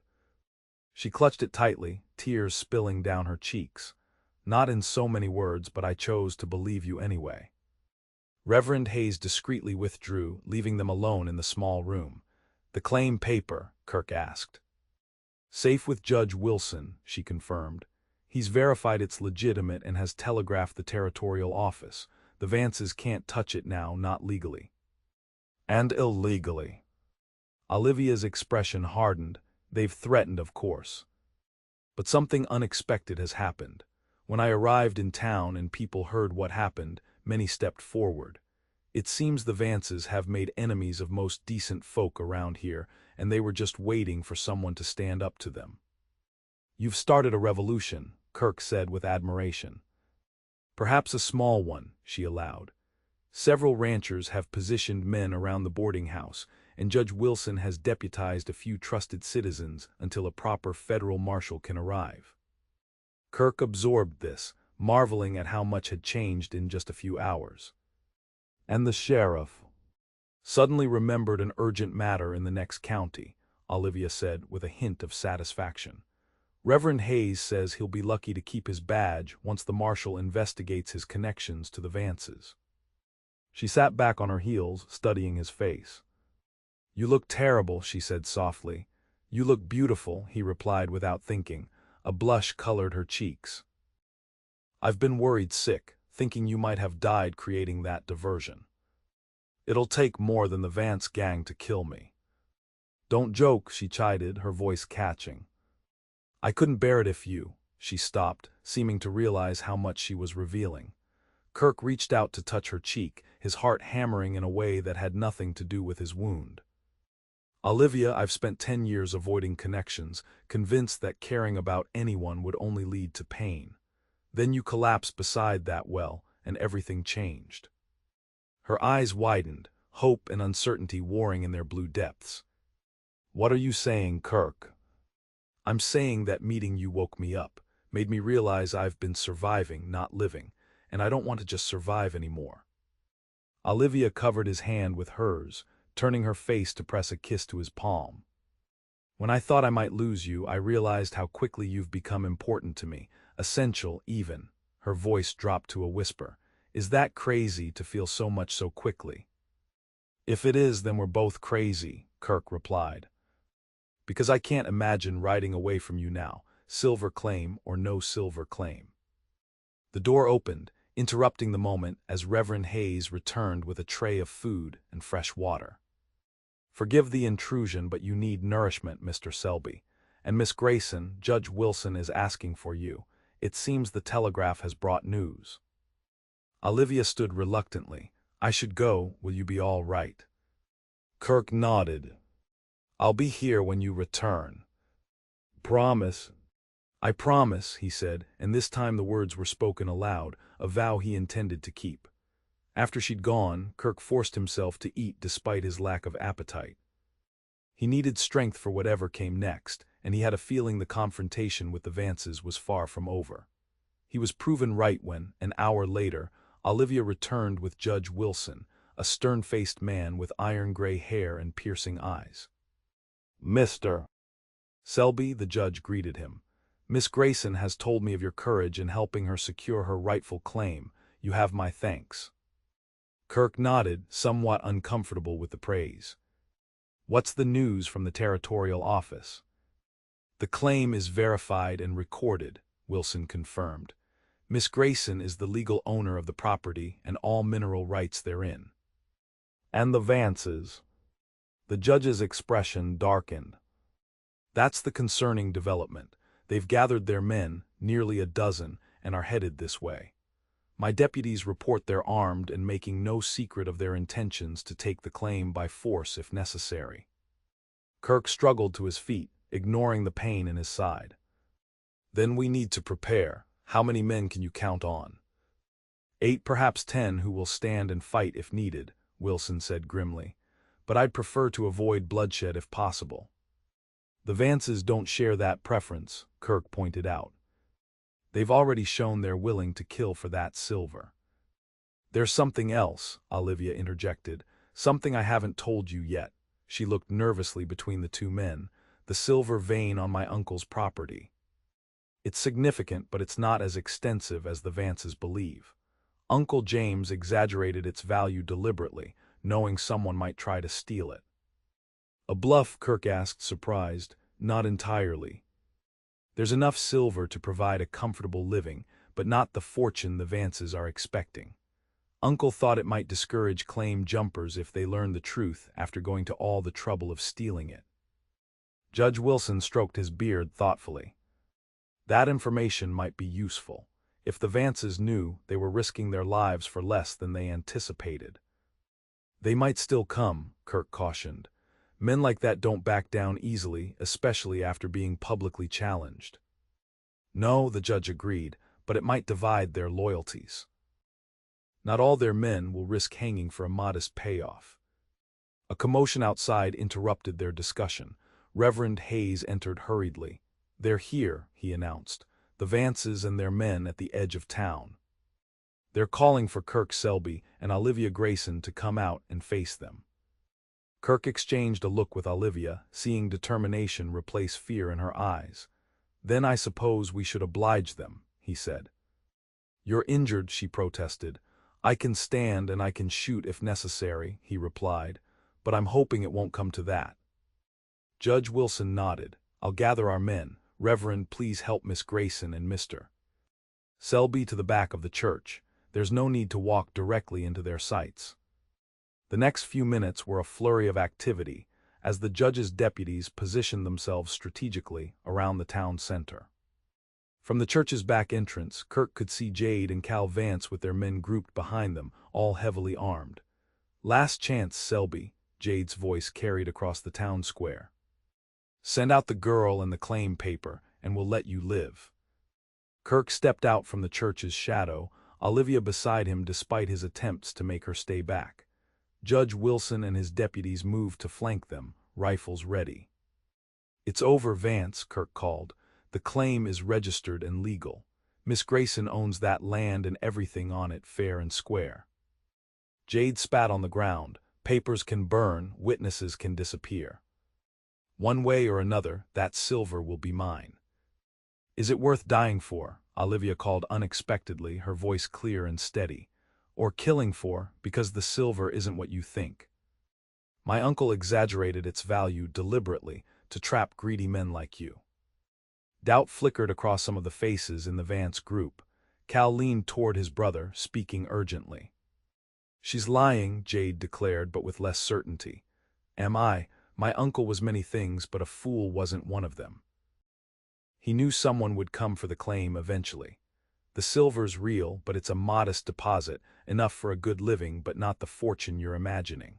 S1: She clutched it tightly, tears spilling down her cheeks. "Not in so many words, but I chose to believe you anyway." Reverend Hayes discreetly withdrew, leaving them alone in the small room. "The claim paper?" Kirk asked. "Safe with Judge Wilson," she confirmed. "He's verified it's legitimate and has telegraphed the territorial office. The Vances can't touch it now, not legally." "And illegally." Olivia's expression hardened. "They've threatened, of course. But something unexpected has happened. When I arrived in town and people heard what happened, many stepped forward. It seems the Vances have made enemies of most decent folk around here, and they were just waiting for someone to stand up to them." "You've started a revolution," Kirk said with admiration. "Perhaps a small one," she allowed. "Several ranchers have positioned men around the boarding house, and Judge Wilson has deputized a few trusted citizens until a proper federal marshal can arrive." Kirk absorbed this, marveling at how much had changed in just a few hours. "And the sheriff suddenly remembered an urgent matter in the next county," Olivia said with a hint of satisfaction. "Reverend Hayes says he'll be lucky to keep his badge once the marshal investigates his connections to the Vances." She sat back on her heels, studying his face. "You look terrible," she said softly. "You look beautiful," he replied without thinking. A blush colored her cheeks. "I've been worried sick, thinking you might have died creating that diversion. It'll take more than the Vance gang to kill me." "Don't joke," she chided, her voice catching. "I couldn't bear it if you—" She stopped, seeming to realize how much she was revealing. Kirk reached out to touch her cheek, his heart hammering in a way that had nothing to do with his wound. Olivia, I've spent 10 years avoiding connections, convinced that caring about anyone would only lead to pain. Then you collapsed beside that well, and everything changed. Her eyes widened, hope and uncertainty warring in their blue depths. What are you saying, Kirk? I'm saying that meeting you woke me up, made me realize I've been surviving, not living, and I don't want to just survive anymore. Olivia covered his hand with hers, turning her face to press a kiss to his palm. When I thought I might lose you, I realized how quickly you've become important to me, essential even. Her voice dropped to a whisper. Is that crazy to feel so much so quickly? If it is, then we're both crazy, Kirk replied. Because I can't imagine riding away from you now, silver claim or no silver claim. The door opened, interrupting the moment as Reverend Hayes returned with a tray of food and fresh water. Forgive the intrusion, but you need nourishment, Mr. Selby. And Miss Grayson, Judge Wilson is asking for you. It seems the telegraph has brought news. Olivia stood reluctantly. I should go, will you be all right? Kirk nodded. I'll be here when you return. Promise? I promise, he said, and this time the words were spoken aloud, a vow he intended to keep. After she'd gone, Kirk forced himself to eat despite his lack of appetite. He needed strength for whatever came next, and he had a feeling the confrontation with the Vances was far from over. He was proven right when, an hour later, Olivia returned with Judge Wilson, a stern-faced man with iron-gray hair and piercing eyes. Mr. Selby, the judge greeted him. Miss Grayson has told me of your courage in helping her secure her rightful claim. You have my thanks. Kirk nodded, somewhat uncomfortable with the praise. What's the news from the territorial office? The claim is verified and recorded, Wilson confirmed. Miss Grayson is the legal owner of the property and all mineral rights therein. And the Vances? The judge's expression darkened. That's the concerning development. They've gathered their men, nearly a dozen, and are headed this way. My deputies report they're armed and making no secret of their intentions to take the claim by force if necessary. Kirk struggled to his feet, ignoring the pain in his side. Then we need to prepare. How many men can you count on? 8, perhaps 10 who will stand and fight if needed, Wilson said grimly. But I'd prefer to avoid bloodshed if possible. The Vances don't share that preference, Kirk pointed out. They've already shown they're willing to kill for that silver. There's something else, Olivia interjected, something I haven't told you yet. She looked nervously between the two men. The silver vein on my uncle's property. It's significant, but it's not as extensive as the Vances believe. Uncle James exaggerated its value deliberately, knowing someone might try to steal it. A bluff, Kirk asked, surprised. Not entirely. There's enough silver to provide a comfortable living, but not the fortune the Vances are expecting. Uncle thought it might discourage claim jumpers if they learned the truth after going to all the trouble of stealing it. Judge Wilson stroked his beard thoughtfully. That information might be useful. If the Vances knew, they were risking their lives for less than they anticipated. They might still come, Kirk cautioned. Men like that don't back down easily, especially after being publicly challenged. No, the judge agreed, but it might divide their loyalties. Not all their men will risk hanging for a modest payoff. A commotion outside interrupted their discussion. Reverend Hayes entered hurriedly. They're here, he announced, the Vances and their men at the edge of town. They're calling for Kirk Selby and Olivia Grayson to come out and face them. Kirk exchanged a look with Olivia, seeing determination replace fear in her eyes. Then I suppose we should oblige them, he said. You're injured, she protested. I can stand and I can shoot if necessary, he replied, but I'm hoping it won't come to that. Judge Wilson nodded. I'll gather our men. Reverend, please help Miss Grayson and Mr. Selby to the back of the church. There's no need to walk directly into their sights. The next few minutes were a flurry of activity, as the judge's deputies positioned themselves strategically around the town center. From the church's back entrance, Kirk could see Jade and Cal Vance with their men grouped behind them, all heavily armed. Last chance, Selby, Jade's voice carried across the town square. "Send out the girl and the claim paper, and we'll let you live." Kirk stepped out from the church's shadow, Olivia beside him despite his attempts to make her stay back. Judge Wilson and his deputies moved to flank them, rifles ready. "It's over, Vance," Kirk called. "The claim is registered and legal. Miss Grayson owns that land and everything on it fair and square." Jade spat on the ground. "Papers can burn, witnesses can disappear. One way or another, that silver will be mine." "Is it worth dying for?" Olivia called unexpectedly, her voice clear and steady. "Or killing for, because the silver isn't what you think? My uncle exaggerated its value deliberately to trap greedy men like you." Doubt flickered across some of the faces in the Vance group. Cal leaned toward his brother, speaking urgently. "She's lying," Jade declared, but with less certainty. "Am I? My uncle was many things, but a fool wasn't one of them. He knew someone would come for the claim eventually. The silver's real, but it's a modest deposit, enough for a good living but not the fortune you're imagining."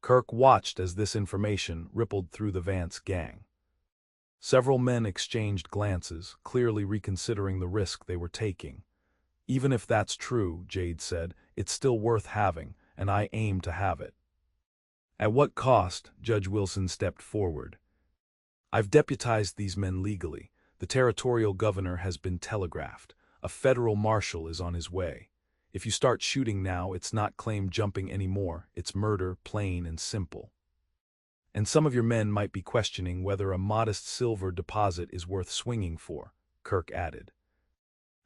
S1: Kirk watched as this information rippled through the Vance gang. Several men exchanged glances, clearly reconsidering the risk they were taking. "Even if that's true," Jade said, "it's still worth having, and I aim to have it." "At what cost?" Judge Wilson stepped forward. "I've deputized these men legally. The territorial governor has been telegraphed. A federal marshal is on his way. If you start shooting now, it's not claim jumping anymore, it's murder, plain and simple. And some of your men might be questioning whether a modest silver deposit is worth swinging for," Kirk added.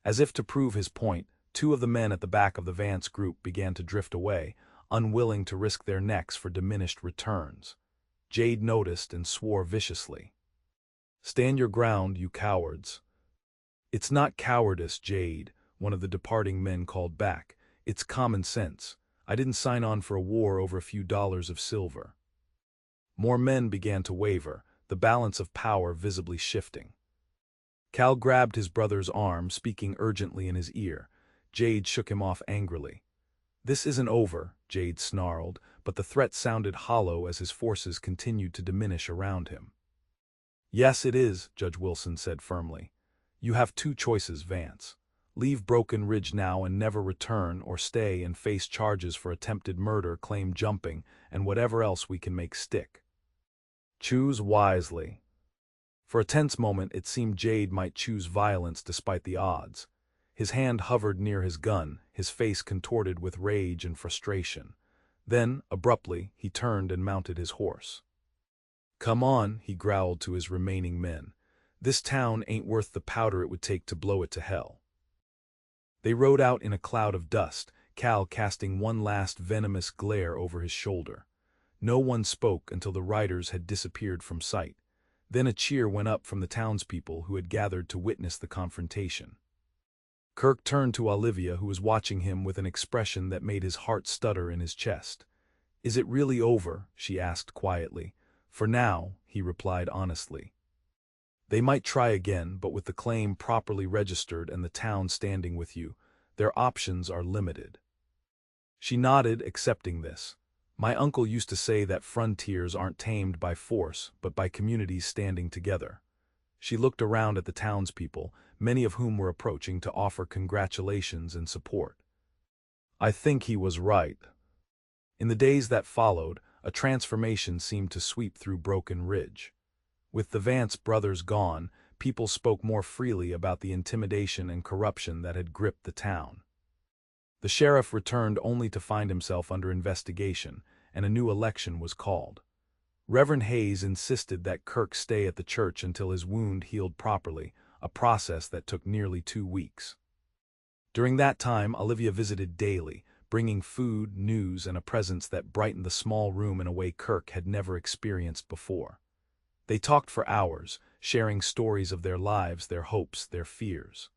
S1: As if to prove his point, two of the men at the back of the Vance group began to drift away, unwilling to risk their necks for diminished returns. Jade noticed and swore viciously. "Stand your ground, you cowards." "It's not cowardice, Jade," one of the departing men called back. "It's common sense. I didn't sign on for a war over a few dollars of silver." More men began to waver, the balance of power visibly shifting. Cal grabbed his brother's arm, speaking urgently in his ear. Jade shook him off angrily. "This isn't over," Jade snarled, but the threat sounded hollow as his forces continued to diminish around him. "Yes, it is," Judge Wilson said firmly. "You have two choices, Vance. Leave Broken Ridge now and never return, or stay and face charges for attempted murder, claim jumping, and whatever else we can make stick. Choose wisely." For a tense moment it seemed Jade might choose violence despite the odds. His hand hovered near his gun, his face contorted with rage and frustration. Then, abruptly, he turned and mounted his horse. "Come on," he growled to his remaining men. "This town ain't worth the powder it would take to blow it to hell." They rode out in a cloud of dust, Cal casting one last venomous glare over his shoulder. No one spoke until the riders had disappeared from sight. Then a cheer went up from the townspeople who had gathered to witness the confrontation. Kirk turned to Olivia, who was watching him with an expression that made his heart stutter in his chest. "Is it really over?" she asked quietly. "For now," he replied honestly. "They might try again, but with the claim properly registered and the town standing with you, their options are limited." She nodded, accepting this. "My uncle used to say that frontiers aren't tamed by force, but by communities standing together." She looked around at the townspeople, many of whom were approaching to offer congratulations and support. "I think he was right." In the days that followed, a transformation seemed to sweep through Broken Ridge. With the Vance brothers gone, people spoke more freely about the intimidation and corruption that had gripped the town. The sheriff returned only to find himself under investigation, and a new election was called. Reverend Hayes insisted that Kirk stay at the church until his wound healed properly, a process that took nearly 2 weeks. During that time, Olivia visited daily, bringing food, news, and a presence that brightened the small room in a way Kirk had never experienced before. They talked for hours, sharing stories of their lives, their hopes, their fears.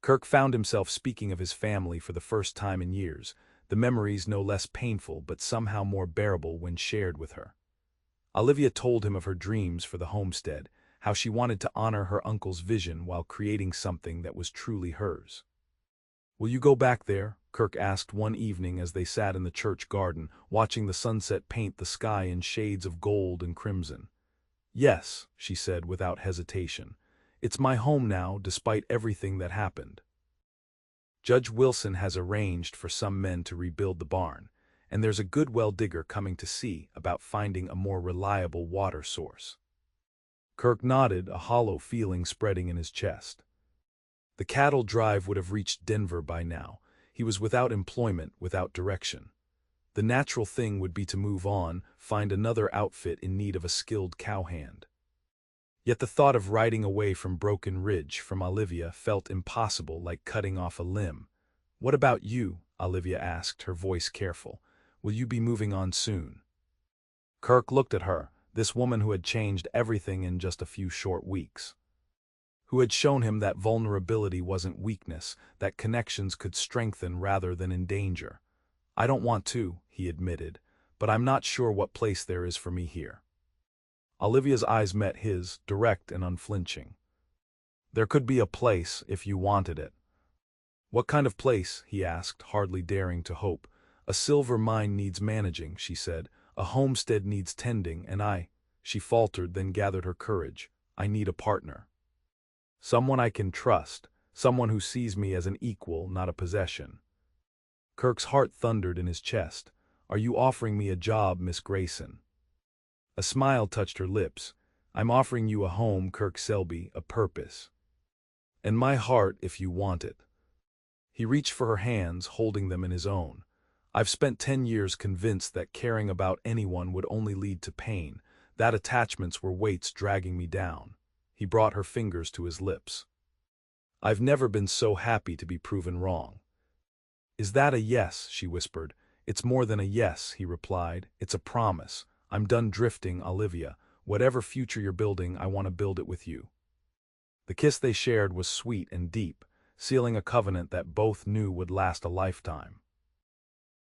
S1: Kirk found himself speaking of his family for the first time in years, the memories no less painful but somehow more bearable when shared with her. Olivia told him of her dreams for the homestead, how she wanted to honor her uncle's vision while creating something that was truly hers. "Will you go back there?" Kirk asked one evening as they sat in the church garden, watching the sunset paint the sky in shades of gold and crimson. "Yes," she said without hesitation. "It's my home now, despite everything that happened. Judge Wilson has arranged for some men to rebuild the barn, and there's a good well digger coming to see about finding a more reliable water source." Kirk nodded, a hollow feeling spreading in his chest. The cattle drive would have reached Denver by now. He was without employment, without direction. The natural thing would be to move on, find another outfit in need of a skilled cowhand. Yet the thought of riding away from Broken Ridge, from Olivia, felt impossible, like cutting off a limb. "What about you?" Olivia asked, her voice careful. "Will you be moving on soon?" Kirk looked at her, this woman who had changed everything in just a few short weeks. Who had shown him that vulnerability wasn't weakness, that connections could strengthen rather than endanger. "I don't want to," he admitted, "but I'm not sure what place there is for me here." Olivia's eyes met his, direct and unflinching. "There could be a place, if you wanted it." "What kind of place?" he asked, hardly daring to hope. "A silver mine needs managing," she said. "A homestead needs tending, and she faltered, then gathered her courage. "I need a partner. Someone I can trust, someone who sees me as an equal, not a possession." Kirk's heart thundered in his chest. "Are you offering me a job, Miss Grayson?" A smile touched her lips. "I'm offering you a home, Kirk Selby, a purpose. And my heart, if you want it." He reached for her hands, holding them in his own. "I've spent 10 years convinced that caring about anyone would only lead to pain, that attachments were weights dragging me down." He brought her fingers to his lips. "I've never been so happy to be proven wrong." "Is that a yes?" she whispered. "It's more than a yes," he replied. "It's a promise. I'm done drifting, Olivia. Whatever future you're building, I want to build it with you." The kiss they shared was sweet and deep, sealing a covenant that both knew would last a lifetime.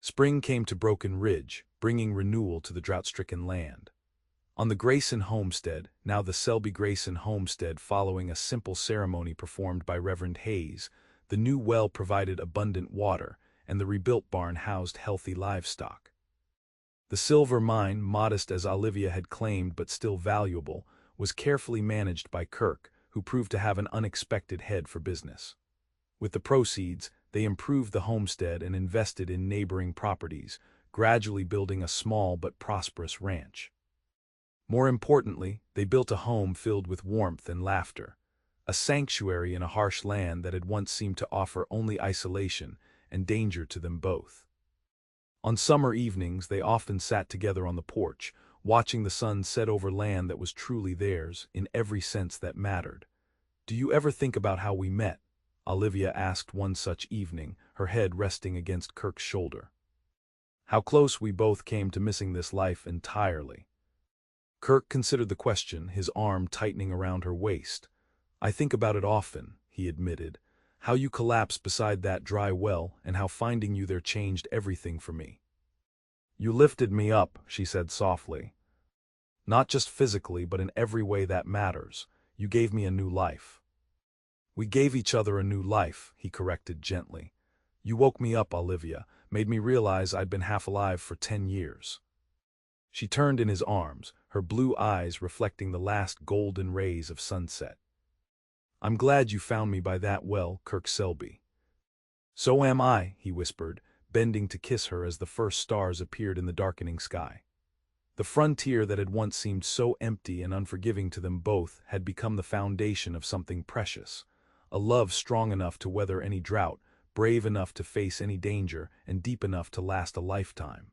S1: Spring came to Broken Ridge, bringing renewal to the drought-stricken land. On the Grayson homestead, now the Selby Grayson homestead, following a simple ceremony performed by Reverend Hayes, the new well provided abundant water, and the rebuilt barn housed healthy livestock. The silver mine, modest as Olivia had claimed but still valuable, was carefully managed by Kirk, who proved to have an unexpected head for business. With the proceeds, they improved the homestead and invested in neighboring properties, gradually building a small but prosperous ranch. More importantly, they built a home filled with warmth and laughter, a sanctuary in a harsh land that had once seemed to offer only isolation and danger to them both. On summer evenings, they often sat together on the porch, watching the sun set over land that was truly theirs, in every sense that mattered. "Do you ever think about how we met?" Olivia asked one such evening, her head resting against Kirk's shoulder. "How close we both came to missing this life entirely." Kirk considered the question, his arm tightening around her waist. "I think about it often," he admitted. "How you collapsed beside that dry well, and how finding you there changed everything for me." "You lifted me up," she said softly. "Not just physically, but in every way that matters. You gave me a new life." "We gave each other a new life," he corrected gently. "You woke me up, Olivia, made me realize I'd been half alive for 10 years. She turned in his arms, her blue eyes reflecting the last golden rays of sunset. "I'm glad you found me by that well, Kirk Selby." "So am I," he whispered, bending to kiss her as the first stars appeared in the darkening sky. The frontier that had once seemed so empty and unforgiving to them both had become the foundation of something precious, a love strong enough to weather any drought, brave enough to face any danger, and deep enough to last a lifetime.